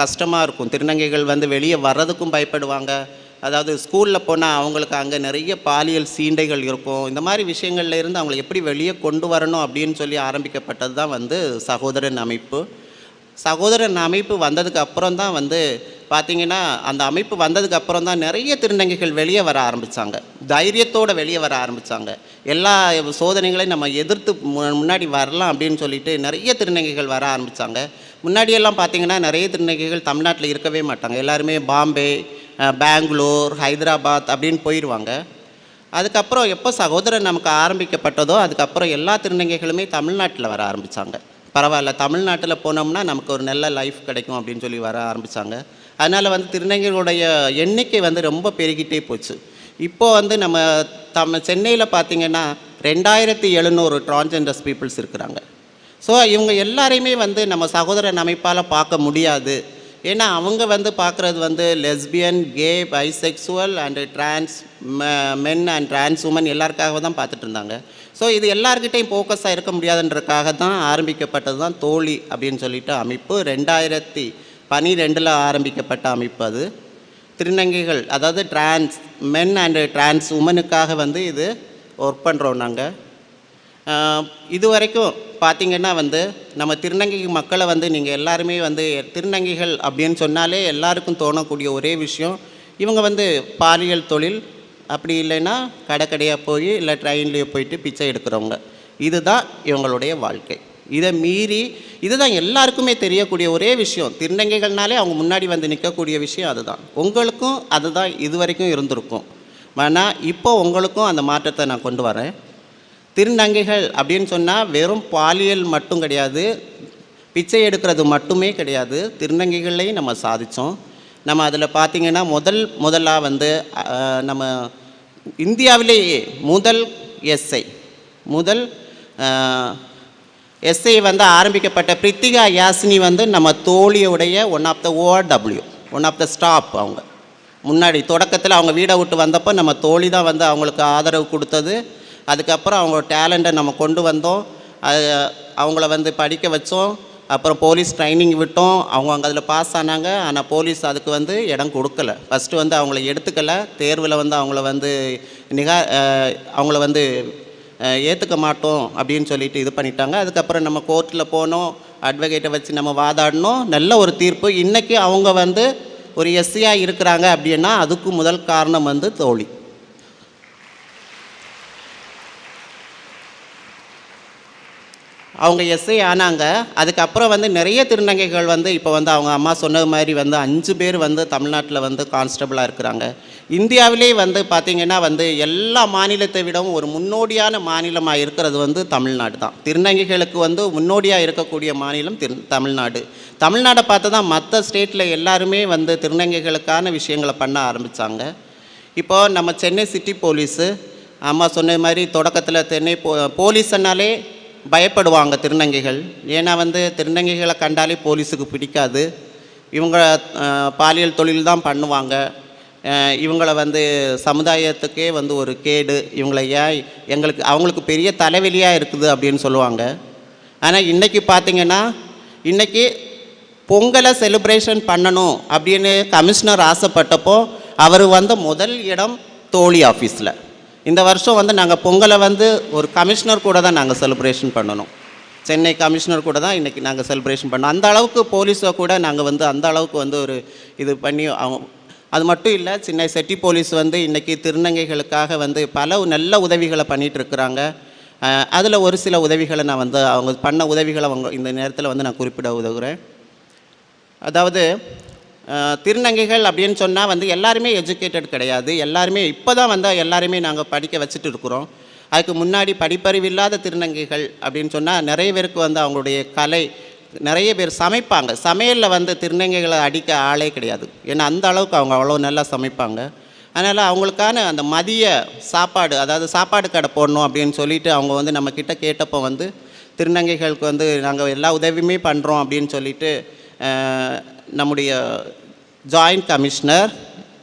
[SPEAKER 7] கஷ்டமாக இருக்கும். திருநங்கைகள் வந்து வெளியே வர்றதுக்கும் பயப்படுவாங்க. அதாவது ஸ்கூலில் போனால் அவங்களுக்கு அங்கே நிறைய பாலியல் சீண்டைகள் இருக்கும். இந்த மாதிரி விஷயங்கள்ல இருந்து அவங்களை எப்படி வெளியே கொண்டு வரணும் அப்படின்னு சொல்லி ஆரம்பிக்கப்பட்டது தான் வந்து சகோதரன் அமைப்பு. சகோதரன் அமைப்பு வந்ததுக்கு அப்புறம் தான் வந்து பார்த்திங்கன்னா, அந்த அமைப்பு வந்ததுக்கு அப்புறம் தான் நிறைய திருநங்கைகள் வெளியே வர ஆரம்பித்தாங்க. தைரியத்தோடு வெளியே வர ஆரம்பித்தாங்க. எல்லா சோதனைகளையும் நம்ம எதிர்த்து முன்னாடி வரலாம் அப்படின்னு சொல்லிட்டு நிறைய திருநங்கைகள் வர ஆரம்பித்தாங்க. முன்னாடியெல்லாம் பார்த்திங்கன்னா நிறைய திருநங்கைகள் தமிழ்நாட்டில் இருக்கவே மாட்டாங்க. எல்லாருமே பாம்பே, பெங்களூர், ஹைதராபாத் அப்படின்னு போயிடுவாங்க. அதுக்கப்புறம் எப்போ சகோதரன் நமக்கு ஆரம்பிக்கப்பட்டதோ அதுக்கப்புறம் எல்லா திருநங்கைகளுமே தமிழ்நாட்டில் வர ஆரம்பித்தாங்க. பரவாயில்ல, தமிழ்நாட்டில் போனோம்னா நமக்கு ஒரு நல்ல லைஃப் கிடைக்கும் அப்படின்னு சொல்லி வர ஆரம்பித்தாங்க. அதனால் வந்து திருநங்கைகளுடைய எண்ணிக்கை வந்து ரொம்ப பெருகிட்டே போச்சு. இப்போது வந்து நம்ம சென்னையில் பார்த்திங்கன்னா 2700 டிரான்ஸ்ஜெண்டர்ஸ் பீப்புள்ஸ் இருக்கிறாங்க. ஸோ இவங்க எல்லாரையுமே வந்து நம்ம சகோதரன் அமைப்பால் பார்க்க முடியாது. ஏன்னா அவங்க வந்து பார்க்குறது வந்து lesbian, gay, bisexual and trans men and trans women எல்லாருக்காக தான் பார்த்துட்டு இருந்தாங்க. ஸோ இது எல்லாருக்கிட்டையும் ஃபோக்கஸாக இருக்க முடியாதுன்றக்காக தான் ஆரம்பிக்கப்பட்டது தான் தோழி அப்படின்னு சொல்லிட்டு அமைப்பு. 2012 ஆரம்பிக்கப்பட்ட அமைப்பு அது. திருநங்கைகள், அதாவது டிரான்ஸ் மென் அண்டு டிரான்ஸ் உமனுக்காக வந்து இது ஒர்க் பண்ணுறோம் நாங்கள். இது வரைக்கும் பார்த்திங்கன்னா வந்து நம்ம திருநங்கை மக்களை வந்து நீங்கள் எல்லாருமே வந்து திருநங்கைகள் அப்படின்னு சொன்னாலே எல்லாருக்கும் தோணக்கூடிய ஒரே விஷயம், இவங்க வந்து பாலியல் தொழில், அப்படி இல்லைன்னா கடையாக போய் இல்லை ட்ரெயின்லேயே போயிட்டு பிச்சை எடுக்கிறவங்க. இதுதான் இவங்களுடைய வாழ்க்கை. இதை மீறி இதுதான் எல்லாருக்குமே தெரியக்கூடிய ஒரே விஷயம். திருநங்கைகள்னாலே அவங்க முன்னாடி வந்து நிற்கக்கூடிய விஷயம் அதுதான். உங்களுக்கும் அதுதான் இது வரைக்கும் இருந்திருக்கும். ஆனால் இப்போ உங்களுக்கும் அந்த மாற்றத்தை நான் கொண்டு வரேன். திருநங்கைகள் அப்படின்னு சொன்னால் வெறும் பாலியல் மட்டும் கிடையாது, பிச்சை எடுக்கிறது மட்டுமே கிடையாது. திருநங்கைகளையும் நம்ம சாதித்தோம். நம்ம அதில் பார்த்திங்கன்னா முதலாக வந்து நம்ம இந்தியாவிலேயே முதல் எஸ்ஐ வந்து ஆரம்பிக்கப்பட்ட பிரித்திகா யாசினி வந்து நம்ம தோழியுடைய ஒன் ஆஃப் த ஸ்டாப். அவங்க முன்னாடி தொடக்கத்தில் அவங்க வீடை விட்டு வந்தப்போ நம்ம தோழி தான் வந்து அவங்களுக்கு ஆதரவு கொடுத்தது. அதுக்கப்புறம் அவங்க டேலண்ட்டை நம்ம கொண்டு வந்தோம். அவங்கள வந்து படிக்க வச்சோம். அப்புறம் போலீஸ் ட்ரைனிங் விட்டோம். அவங்க அங்கே அதில் பாஸ் ஆனாங்க. ஆனால் போலீஸ் அதுக்கு வந்து இடம் கொடுக்கல. ஃபஸ்ட்டு வந்து அவங்கள எடுத்துக்கலை. தேர்வில் வந்து அவங்கள வந்து ஏற்றுக்க மாட்டோம் அப்படின்னு சொல்லிட்டு இது பண்ணிட்டாங்க. அதுக்கப்புறம் நம்ம கோர்ட்டில் போனோம், அட்வொகேட்டை வச்சு நம்ம வாதாடினோம். நல்ல ஒரு தீர்ப்பு. இன்றைக்கி அவங்க வந்து ஒரு எஸ்சியாக இருக்கிறாங்க அப்படின்னா அதுக்கு முதல் காரணம் வந்து தோழி. அவங்க எஸ்ஐ ஆனாங்க. அதுக்கப்புறம் வந்து நிறைய திருநங்கைகள் வந்து இப்போ வந்து அவங்க அம்மா சொன்னது மாதிரி வந்து 5 பேர் வந்து தமிழ்நாட்டில் வந்து கான்ஸ்டபிளாக இருக்கிறாங்க. இந்தியாவிலே வந்து பார்த்திங்கன்னா வந்து எல்லா மாநிலத்தை விடவும் ஒரு முன்னோடியான மாநிலமாக இருக்கிறது வந்து தமிழ்நாடு தான். திருநங்கைகளுக்கு வந்து முன்னோடியாக இருக்கக்கூடிய மாநிலம் தமிழ்நாடை பார்த்து தான் மற்ற ஸ்டேட்டில் எல்லாருமே வந்து திருநங்கைகளுக்கான விஷயங்களை பண்ண ஆரம்பித்தாங்க. இப்போது நம்ம சென்னை சிட்டி போலீஸு அம்மா சொன்ன மாதிரி தொடக்கத்தில் சென்னை போலீஸ்னாலே பயப்படுவாங்க திருநங்கைகள். ஏன்னா வந்து திருநங்கைகளை கண்டாலே போலீஸுக்கு பிடிக்காது. இவங்க பாலியல் தொழில் தான் பண்ணுவாங்க. இவங்கள வந்து சமுதாயத்துக்கே வந்து ஒரு கேடு, இவங்களை அவங்களுக்கு பெரிய தலைவலியாக இருக்குது அப்படின்னு சொல்லுவாங்க. ஆனால் இன்றைக்கி பார்த்திங்கன்னா இன்றைக்கி பொங்கலை செலிப்ரேஷன் பண்ணணும் அப்படின்னு கமிஷனர் ஆசைப்பட்டப்போ அவர் வந்து முதல் இடம் தோழி ஆஃபீஸில். இந்த வருஷம் வந்து நாங்கள் பொங்கலை வந்து ஒரு கமிஷனர் கூட தான் நாங்கள் செலிப்ரேஷன் பண்ணணும். சென்னை கமிஷனர் கூட தான் இன்றைக்கி நாங்கள் செலிப்ரேஷன் பண்ணோம். அந்த அளவுக்கு போலீஸை கூட நாங்கள் வந்து அந்த அளவுக்கு வந்து ஒரு இது பண்ணி அது மட்டும் இல்லை, சென்னை சிட்டி போலீஸ் வந்து இன்றைக்கி திருநங்கைகளுக்காக வந்து பல நல்ல உதவிகளை பண்ணிகிட்ருக்குறாங்க. அதில் ஒரு சில உதவிகளை நான் வந்து அவங்க பண்ண உதவிகளை இந்த நேரத்தில் வந்து நான் குறிப்பிட உதவுகிறேன். அதாவது திருநங்கைகள் அப்படின்னு சொன்னால் வந்து எல்லாருமே எஜுகேட்டட் கிடையாது. எல்லாருமே இப்போ தான் வந்து எல்லாருமே நாங்கள் படிக்க வச்சுட்டு இருக்கிறோம். அதுக்கு முன்னாடி படிப்பறிவு இல்லாத திருநங்கைகள் அப்படின்னு சொன்னால் நிறைய பேருக்கு வந்து அவங்களுடைய கலை, நிறைய பேர் சமைப்பாங்க. சமையலில் வந்து திருநங்கைகளை அடிக்க ஆளே கிடையாது. ஏன்னா அந்த அளவுக்கு அவங்க அவ்வளோ நல்லா சமைப்பாங்க. அதனால் அவங்களுக்கான அந்த மதிய சாப்பாடு, அதாவது சாப்பாடு கடை போடணும் அப்படின்னு சொல்லிட்டு அவங்க வந்து நம்மக்கிட்ட கேட்டப்போ வந்து திருநங்கைகளுக்கு வந்து நாங்கள் எல்லா உதவியுமே பண்ணுறோம் அப்படின்னு சொல்லிட்டு நம்முடைய joint commissioner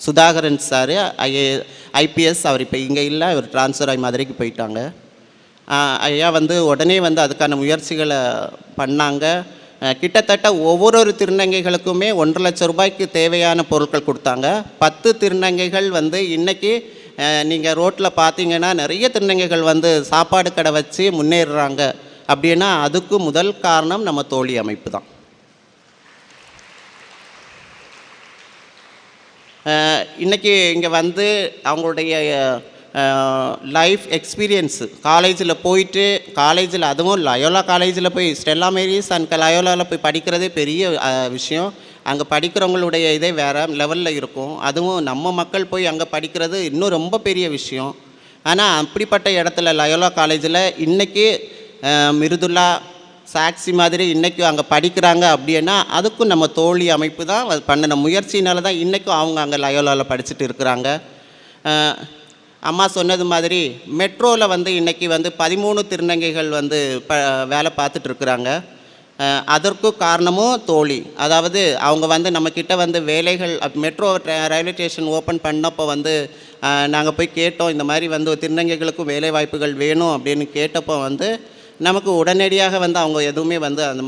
[SPEAKER 7] Sudhakaran sir, IPS. அவர் இப்போ இங்கே இல்லை, அவர் ட்ரான்ஸ்ஃபர் ஆகி மதுரைக்கு போயிட்டாங்க. ஐயா வந்து உடனே வந்து அதுக்கான முயற்சிகளை பண்ணாங்க. கிட்டத்தட்ட ஒவ்வொரு திருநங்கைகளுக்குமே 1.5 லட்சம் ரூபாய்க்கு தேவையான பொருட்கள் கொடுத்தாங்க. 10 திருநங்கைகள் வந்து இன்றைக்கி நீங்கள் ரோட்டில் பார்த்தீங்கன்னா நிறைய திருநங்கைகள் வந்து சாப்பாடு கடை வச்சு முன்னேறுறாங்க. அப்படின்னா அதுக்கு முதல் காரணம் நம்ம தோழி அமைப்பு தான். இன்றைக்கி இங்கே வந்து அவங்களுடைய லைஃப் எக்ஸ்பீரியன்ஸு, காலேஜில் போயிட்டு, காலேஜில் அதுவும் லயோலா காலேஜில் போய் ஸ்டெல்லா மேரிஸ் அண்ட் லயோலாவில் போய் படிக்கிறதே பெரிய விஷயம். அங்கே படிக்கிறவங்களுடைய இதே வேறு லெவலில் இருக்கும். அதுவும் நம்ம மக்கள் போய் அங்கே படிக்கிறது இன்னும் ரொம்ப பெரிய விஷயம். ஆனால் அப்படிப்பட்ட இடத்துல லயோலா காலேஜில் இன்றைக்கி மிருதுலா, சாக்சி மாதிரி இன்றைக்கி அங்கே படிக்கிறாங்க. அப்படின்னா அதுக்கும் நம்ம தோழி அமைப்பு தான் பண்ணின முயற்சினால தான் இன்றைக்கும் அவங்க அங்கே லயோலாவில் படிச்சுட்டு இருக்கிறாங்க. அம்மா சொன்னது மாதிரி மெட்ரோவில் வந்து இன்றைக்கி வந்து 13 திருநங்கைகள் வந்து வேலை பார்த்துட்ருக்குறாங்க. அதற்கு காரணமும் தோழி. அதாவது அவங்க வந்து நம்மக்கிட்ட வந்து வேலைகள் மெட்ரோ ரயில்வே ஸ்டேஷன் ஓப்பன் பண்ணப்போ வந்து நாங்கள் போய் கேட்டோம், இந்த மாதிரி வந்து திருநங்கைகளுக்கும் வேலை வாய்ப்புகள் வேணும் அப்படின்னு கேட்டப்போ வந்து நமக்கு உடனடியாக வந்து அவங்க எதுவுமே வந்து அந்த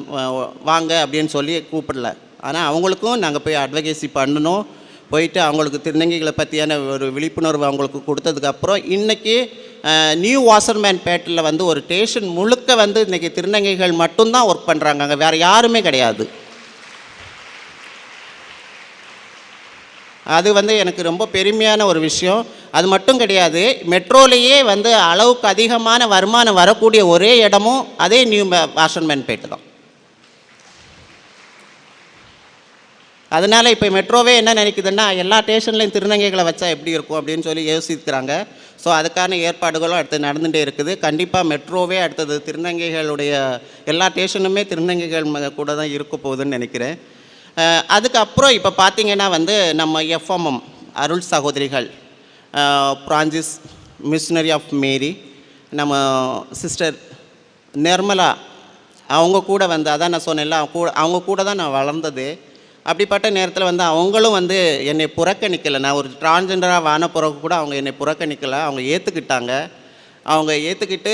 [SPEAKER 7] வாங்க அப்படின்னு சொல்லி கூப்பிடல. ஆனால் அவங்களுக்கும் நாங்கள் போய் அட்வொகேசி பண்ணணும். போயிட்டு அவங்களுக்கு திருநங்கைகளை பற்றியான ஒரு விழிப்புணர்வு அவங்களுக்கு கொடுத்ததுக்கப்புறம் இன்றைக்கி நியூ வாசர்மேன் பேட்டில் வந்து ஒரு ஸ்டேஷன் முழுக்க வந்து இன்றைக்கி திருநங்கைகள் மட்டும்தான் ஒர்க் பண்ணுறாங்க. அங்கே வேறு யாருமே கிடையாது. அது வந்து எனக்கு ரொம்ப பெருமையான ஒரு விஷயம். அது மட்டும் கிடையாது, மெட்ரோலேயே வந்து அளவுக்கு அதிகமான வருமானம் வரக்கூடிய ஒரே இடமும் அதே நியூ வாஷர்மேன் பேட்டு தான். அதனால் இப்போ மெட்ரோவே என்ன நினைக்குதுன்னா, எல்லா ஸ்டேஷன்லையும் திருநங்கைகளை வச்சா எப்படி இருக்கும் அப்படின்னு சொல்லி யோசிக்கிறாங்க. ஸோ அதுக்கான ஏற்பாடுகளும் அடுத்து நடந்துகிட்டே இருக்குது. கண்டிப்பாக மெட்ரோவே அடுத்தது திருநங்கைகளுடைய எல்லா ஸ்டேஷனுமே திருநங்கைகள் கூட தான் இருக்க போகுதுன்னு நினைக்கிறேன். அதுக்கப்புறம் இப்போ பார்த்திங்கன்னா வந்து நம்ம எஃப்எம்எம் அருள் சகோதரிகள், பிரான்சிஸ் மிஷனரி ஆஃப் மேரி, நம்ம சிஸ்டர் நிர்மலா, அவங்க கூட வந்து அதான் நான் சொன்னேன்ல, அவங்க கூட தான் நான் வளர்ந்தது. அப்படிப்பட்ட நேரத்தில் வந்து அவங்களும் வந்து என்னை புறக்கணிக்கலை. நான் ஒரு டிரான்ஜெண்டராக வான பிறகு கூட அவங்க என்னை புறக்கணிக்கலை. அவங்க ஏற்றுக்கிட்டாங்க. அவங்க ஏற்றுக்கிட்டு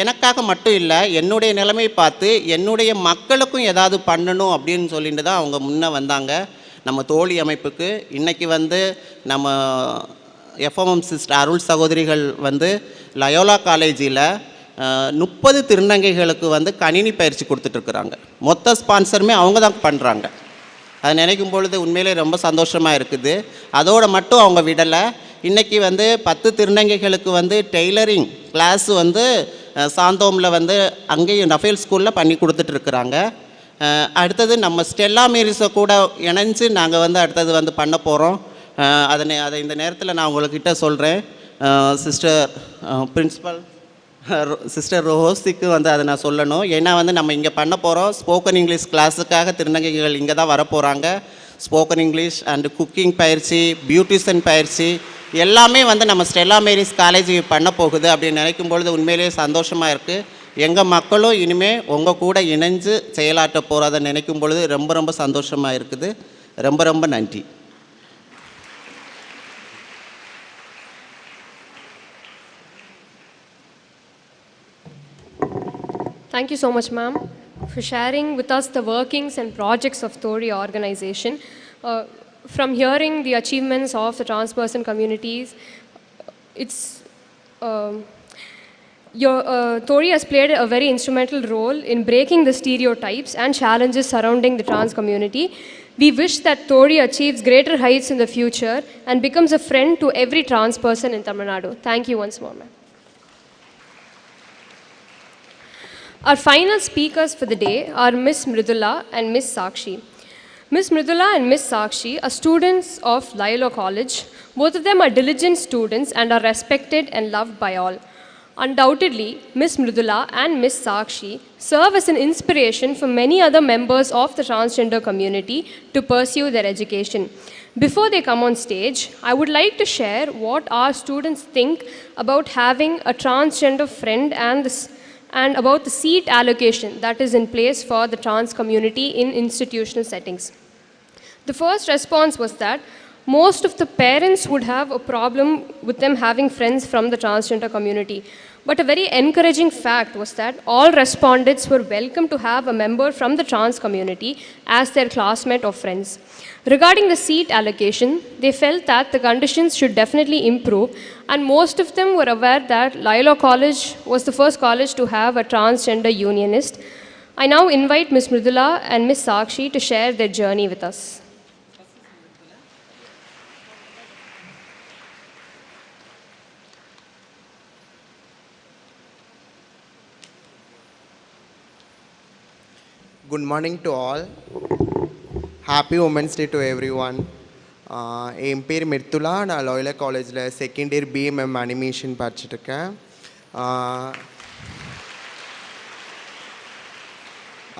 [SPEAKER 7] எனக்காக மட்டும் இல்லை, என்னுடைய நிலைமை பார்த்து என்னுடைய மக்களுக்கும் ஏதாவது பண்ணணும் அப்படின்னு சொல்லிட்டு தான் அவங்க முன்னே வந்தாங்க. நம்ம தோழி அமைப்புக்கு இன்றைக்கி வந்து நம்ம எஃப்எம்எம் சிஸ்டர் அருள் சகோதரிகள் வந்து லயோலா காலேஜில் 30 திருநங்கைகளுக்கு வந்து கணினி பயிற்சி கொடுத்துட்ருக்குறாங்க. மொத்த ஸ்பான்சருமே அவங்க தான் பண்ணுறாங்க. அதை நினைக்கும் பொழுது உண்மையிலே ரொம்ப சந்தோஷமாக இருக்குது. அதோடு மட்டும் அவங்க விடலை. இன்றைக்கி வந்து 10 திருநங்கைகளுக்கு வந்து டெய்லரிங் கிளாஸ் வந்து சாந்தோமில் வந்து அங்கேயும் ரஃபேல் ஸ்கூலில் பண்ணி கொடுத்துட்ருக்குறாங்க. அடுத்தது நம்ம ஸ்டெல்லா மேரிஸை கூட இணைஞ்சு நாங்கள் வந்து அடுத்தது வந்து பண்ண போகிறோம். அதை இந்த நேரத்தில் நான் உங்கள்கிட்ட சொல்கிறேன். சிஸ்டர் பிரின்ஸிபல் சிஸ்டர் ரோசிக்கு வந்து அதை நான் சொல்லணும். ஏன்னா வந்து நம்ம இங்கே பண்ண போகிறோம் ஸ்போக்கன் இங்கிலீஷ் கிளாஸுக்காக திருநங்கைகள் இங்கே தான் வரப்போகிறாங்க. ஸ்போக்கன் இங்கிலீஷ் அண்டு குக்கிங் பயிற்சி, பியூட்டிஷியன் பயிற்சி எல்லாமே வந்து நம்ம ஸ்டெல்லா மேரிஸ் காலேஜ் பண்ண போகுது அப்படின்னு நினைக்கும் பொழுது உண்மையிலேயே சந்தோஷமாக இருக்குது. எங்கள் மக்களும் இனிமேல் உங்கள் கூட இணைஞ்சு செயலாற்ற போகிறத நினைக்கும் பொழுது ரொம்ப ரொம்ப சந்தோஷமாக இருக்குது. ரொம்ப ரொம்ப நன்றி.
[SPEAKER 1] Thank you so much, ma'am, for sharing with us the workings and projects of Thori organization. From hearing the achievements of the trans person communities, Thori has played a very instrumental role in breaking the stereotypes and challenges surrounding the trans community. We wish that Thori achieves greater heights in the future and becomes a friend to every trans person in Tamil Nadu. Thank you once more, ma'am. Our final speakers for the day are Ms. Mridula and Ms. Sakshi. Ms. Mridula and Ms. Sakshi are students of Loyola College. Both of them are diligent students and are respected and loved by all. Undoubtedly, Ms. Mridula and Ms. Sakshi serve as an inspiration for many other members of the transgender community to pursue their education. Before they come on stage, I would like to share what our students think about having a transgender friend and about the seat allocation that is in place for the trans community in institutional settings. The first response was that most of the parents would have a problem with them having friends from the transgender community. But a very encouraging fact was that all respondents were welcome to have a member from the trans community as their classmate or friends. Regarding the seat allocation, they felt that the conditions should definitely improve, and most of them were aware that Loyola College was the first college to have a transgender unionist. I now invite Ms. Mridula and Ms. Sakshi to share their journey with us.
[SPEAKER 8] Good morning to all. Happy Women's Day to everyone. என் பேர் மிர்துலா. நான் லாயலா காலேஜில் second year BMM animation படிச்சுட்ருக்கேன்.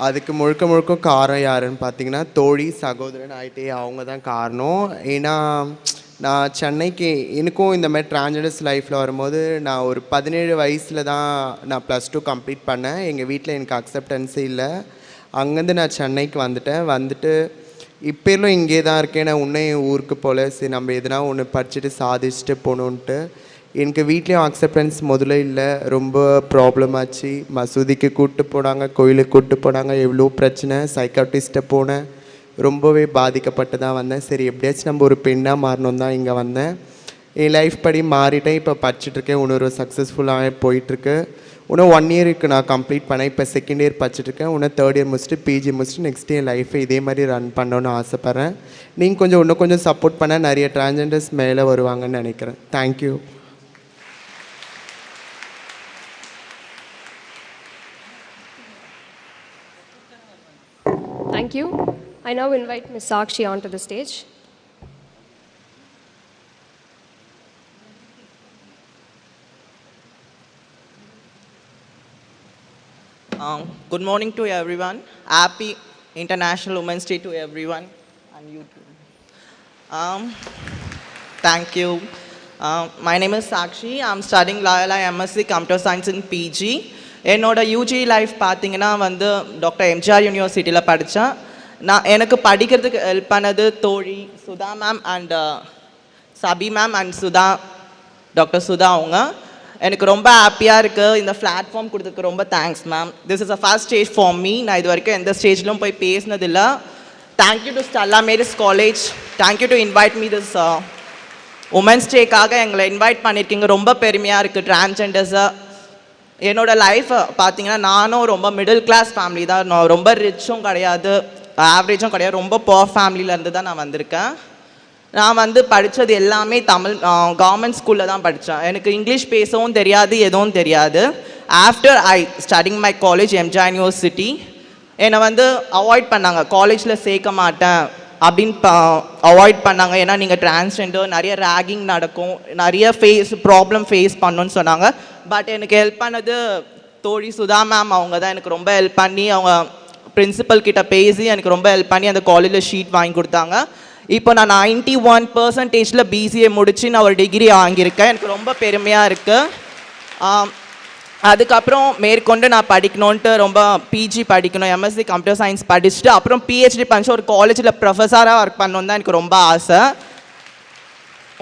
[SPEAKER 8] அதுக்கு முழுக்க காரணம் யாருன்னு பார்த்தீங்கன்னா தோழி சகோதரன் ஆகிட்டே அவங்க தான் காரணம். ஏன்னா நான் சென்னைக்கு எனக்கும் இந்த மாதிரி டிரான்ஸ்ஜெண்டர்ஸ் லைஃப்பில் வரும்போது நான் ஒரு 17 வயசில் தான் நான் +2 கம்ப்ளீட் பண்ணேன். எங்கள் வீட்டில் எனக்கு அக்செப்டன்ஸே இல்லை. அங்கேருந்து நான் சென்னைக்கு வந்துட்டு இப்போலும் இங்கே தான் இருக்கேன். நான் இன்னும் என் ஊருக்கு போல் சரி நம்ம எதுனா ஒன்று படிச்சுட்டு சாதிச்சுட்டு போகணுன்ட்டு. எனக்கு வீட்லேயும் அக்செப்டன்ஸ் முதல்ல இல்லை, ரொம்ப ப்ராப்ளம் ஆச்சு. மசூதிக்கு கூப்பிட்டு போனாங்க, கோயிலுக்கு கூப்பிட்டு போனாங்க, எவ்வளோ பிரச்சனை. சைக்காட்ரிஸ்ட்டை போனேன், ரொம்பவே பாதிக்கப்பட்டு தான் வந்தேன். சரி எப்படியாச்சும் நம்ம ஒரு பெண்ணாக மாறணும் தான் இங்கே வந்தேன். என் லைஃப் படி மாறிட்டேன். இப்போ படிச்சுட்ருக்கேன், இன்னொரு சக்ஸஸ்ஃபுல்லாக போயிட்டுருக்கு. இன்னும் 1 இயருக்கு நான் கம்ப்ளீட் பண்ணேன். இப்போ செகண்ட் இயர் படிச்சுட்ருக்கேன். இன்னும் 3rd இயர் முடிச்சுட்டு பிஜி முடிச்சுட்டு நெக்ஸ்ட் என் லைஃப்பை இதே மாதிரி ரன் பண்ணணுன்னு ஆசைப்பட்றேன். நீங்கள் இன்னும் கொஞ்சம் சப்போர்ட் பண்ணால் நிறைய டிரான்ஸ்ஜெண்டர்ஸ் மேலே வருவாங்கன்னு நினைக்கிறேன். Thank you.
[SPEAKER 1] Thank you. I now invite Ms. Sakshi onto the stage.
[SPEAKER 9] Good morning to everyone. Happy International Women's Day to everyone and you too. Thank you. My name is Sakshi. I'm studying Loyola MSc Computer Science in PG. என்னோட UG life பார்த்தீங்கன்னா வந்து doctor MGR யூனிவர்சிட்டியில் படித்தேன். எனக்கு படிக்கிறதுக்கு help பண்ணது தோழி Sudha ma'am and Sabi ma'am and doctor Sudha அவங்க. எனக்கு ரொம்ப ஹாப்பியாக இருக்குது. இந்த பிளாட்ஃபார்ம் கொடுத்ததுக்கு ரொம்ப thanks ma'am. This is a first stage for me. நான் இது வரைக்கும் எந்த ஸ்டேஜ்லும் போய் பேசினதில்லை. Thank you to Stella Maris college. Thank you to invite me this women's டேக்காக எங்களை இன்வைட் பண்ணியிருக்கீங்க. ரொம்ப பெருமையாக இருக்குது. டிரான்ஸ்ஜெண்டர்ஸை என்னோடய லைஃப் பார்த்தீங்கன்னா நானும் ரொம்ப மிடில் கிளாஸ் ஃபேமிலி தான். நான் ரொம்ப ரிச்சும் கிடையாது, ஆவரேஜும் கிடையாது, ரொம்ப புவர் ஃபேமிலியிலேருந்து தான் நான் வந்திருக்கேன். நான் வந்து படித்தது எல்லாமே தமிழ் கவர்மெண்ட் ஸ்கூலில் தான் படித்தேன். எனக்கு இங்கிலீஷ் பேசவும் தெரியாது, எதுவும் தெரியாது. After I studying my college MGR university என்னை வந்து அவாய்ட் பண்ணாங்க, காலேஜில் சேர்க்க மாட்டேன் அப்படின்னு அவாய்ட் பண்ணாங்க. ஏன்னா நீங்கள் டிரான்ஸ்ஜெண்டர், நிறைய ரேகிங் நடக்கும், நிறைய ப்ராப்ளம் ஃபேஸ் பண்ணணுன்னு சொன்னாங்க. பட் எனக்கு ஹெல்ப் பண்ணது தோழி சுதா மேம். அவங்க தான் எனக்கு ரொம்ப ஹெல்ப் பண்ணி, அவங்க பிரின்சிபல் கிட்ட பேசி எனக்கு ரொம்ப ஹெல்ப் பண்ணி அந்த காலேஜில் ஷீட் வாங்கி கொடுத்தாங்க. இப்போ நான் 91% பிசிஏ முடித்து நான் ஒரு டிகிரி வாங்கியிருக்கேன். எனக்கு ரொம்ப பெருமையாக இருக்குது. அதுக்கப்புறம் மேற்கொண்டு நான் படிக்கணுன்ட்டு ரொம்ப பிஜி படிக்கணும், எம்எஸ்சி கம்ப்யூட்டர் சயின்ஸ் படிச்சுட்டு அப்புறம் பிஹெச்டி படிச்சு ஒரு காலேஜில் ப்ரொஃபஸராக ஒர்க் பண்ணணுன்னு தான் எனக்கு ரொம்ப ஆசை.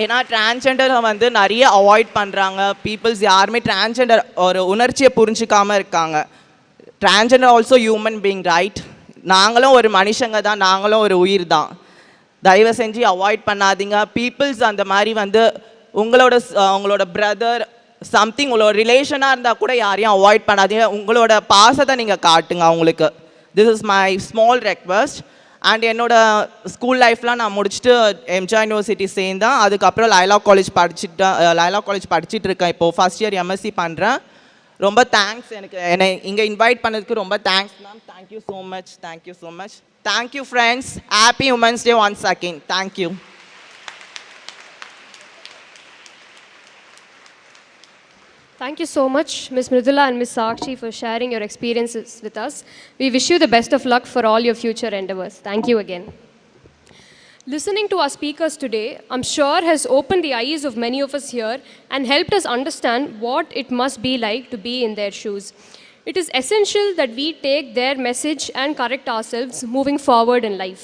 [SPEAKER 9] ஏன்னா டிரான்ஸ்ஜெண்டரை வந்து நிறைய அவாய்ட் பண்ணுறாங்க. பீப்புள்ஸ் யாருமே டிரான்ஸ்ஜெண்டர் ஒரு உணர்ச்சியை புரிஞ்சிக்காமல் இருக்காங்க. Transgender also human being right. நாங்களும் ஒரு மனுஷங்க தான், நாங்களும் ஒரு உயிர் தான். தயவு செஞ்சு அவாய்ட் பண்ணாதீங்க. பீப்புள்ஸ் அந்த மாதிரி வந்து உங்களோட பிரதர் சம்திங் உங்களோட ரிலேஷனாக இருந்தால் கூட யாரையும் அவாய்ட் பண்ணாதீங்க. உங்களோட பாசத்தை நீங்கள் காட்டுங்க அவங்களுக்கு. This is my small request. And என்னோடய ஸ்கூல் லைஃப்லாம் நான் முடிச்சுட்டு எம்ஜிஆர் யூனிவர்சிட்டி சேர்ந்தேன். அதுக்கப்புறம் லைலா காலேஜ் படிச்சுட்டு இருக்கேன். இப்போது ஃபஸ்ட் இயர் எம்எஸ்சி பண்ணுறேன். ரொம்ப தேங்க்ஸ். என்னை இங்கே இன்வைட் பண்ணதுக்கு ரொம்ப thanks ma'am. Thank you so much. Thank you so much. Thank you friends. Happy women's day once again. Thank you.
[SPEAKER 1] Thank you so much, Ms. Mridula and Ms. Sakshi, for sharing your experiences with us. We wish you the best of luck for all your future endeavors. Thank you again. Listening to our speakers today, I'm sure has opened the eyes of many of us here and helped us understand what it must be like to be in their shoes. It is essential that we take their message and correct ourselves moving forward in life.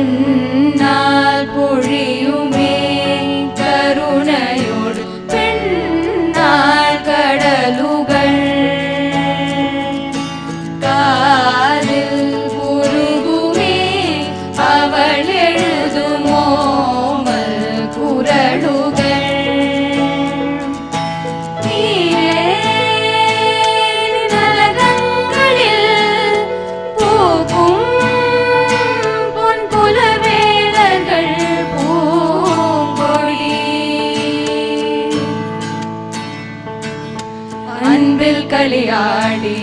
[SPEAKER 10] கண்ணால் பொழியுமே கருணையோடு பெண்ணால் கடலுகள் காலில் குறுகுமே அவள் எழுதுமோமல் குரலுகள் களியாடி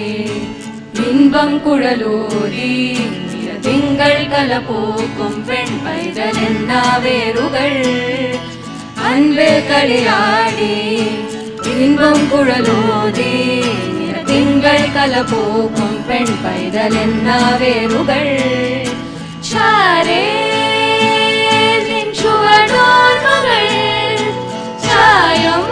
[SPEAKER 10] இன்பம் குழலூரி திங்கள் கலப்பூக்கும் பெண் பைதல் வேறுகள் அன்பில் களியாடி இன்பம் குழலூரி திங்கள் கலப்பூக்கும் பெண் பைதல் வேறுகள் சாரே சுவடோர் மகள் சாயம்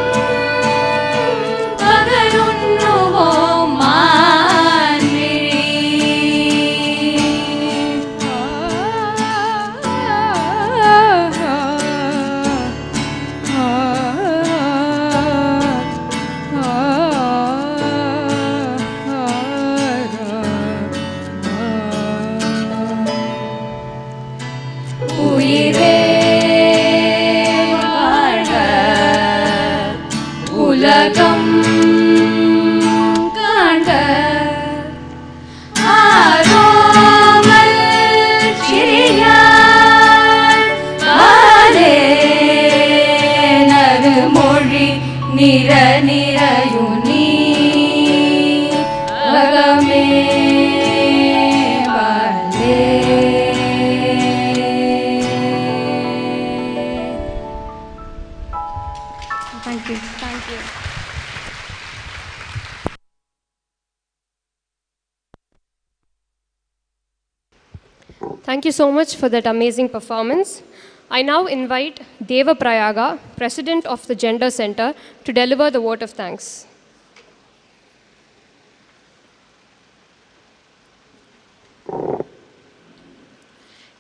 [SPEAKER 10] உலகம் காண்க ஆரோமல் சிறியார் பாலே நறுமொழி நிற நிறயுனி அகமே பாலே. Thank you. Thank you.
[SPEAKER 1] Thank you so much for that amazing performance. I now invite Deva Prayaga, President of the Gender Center, to deliver the vote of thanks.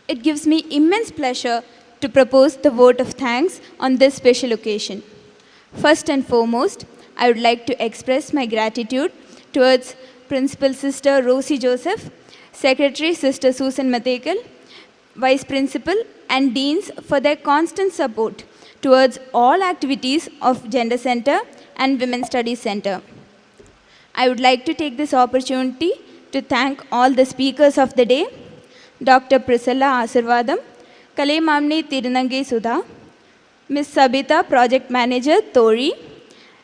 [SPEAKER 11] It gives me immense pleasure to propose the vote of thanks on this special occasion. First and foremost, I would like to express my gratitude towards Principal Sister Rosie Joseph, Secretary Sister Susan Mathekal, Vice Principal and Deans for their constant support towards all activities of Gender Center and Women's Studies Center. I would like to take this opportunity to thank all the speakers of the day, Dr. Priscilla Asirvadam, Kalaimamni Tirunangai Sudha, Ms. Sabita, Project Manager, Tori,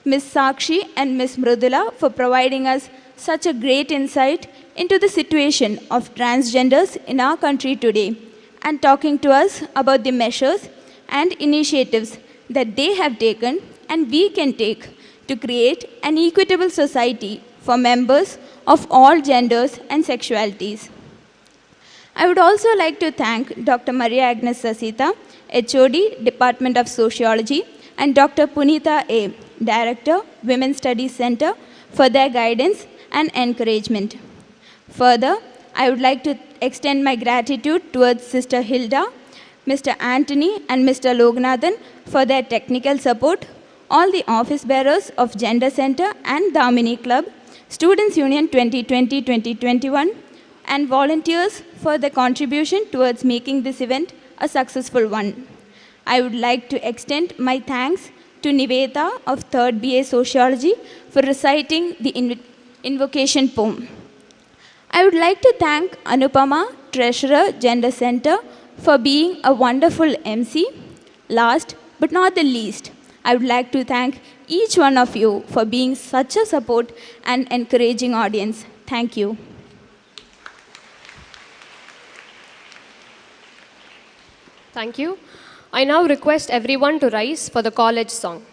[SPEAKER 11] Ms. Sakshi and Ms. Mrudula for providing us such a great insight into the situation of transgenders in our country today and talking to us about the measures and initiatives that they have taken and we can take to create an equitable society for members of all genders and sexualities. I would also like to thank Dr. Maria Agnes Sasita, HOD, Department of Sociology, and Dr. Punita A., Director, Women's Studies Center, for their guidance and encouragement. Further, I would like to extend my gratitude towards Sister Hilda, Mr. Anthony, and Mr. Loganathan for their technical support, all the office bearers of Gender Center and Damini Club, Students Union 2020-2021, and volunteers for the contribution towards making this event a successful one. I would like to extend my thanks to Niveta of 3rd BA Sociology for reciting the Invocation poem. I would like to thank Anupama, Treasurer, Gender Center, for being a wonderful MC. Last but not the least, I would like to thank each one of you for being such a support and encouraging audience. Thank you.
[SPEAKER 1] Thank you. I now request everyone to rise for the college song.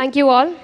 [SPEAKER 1] Thank you all.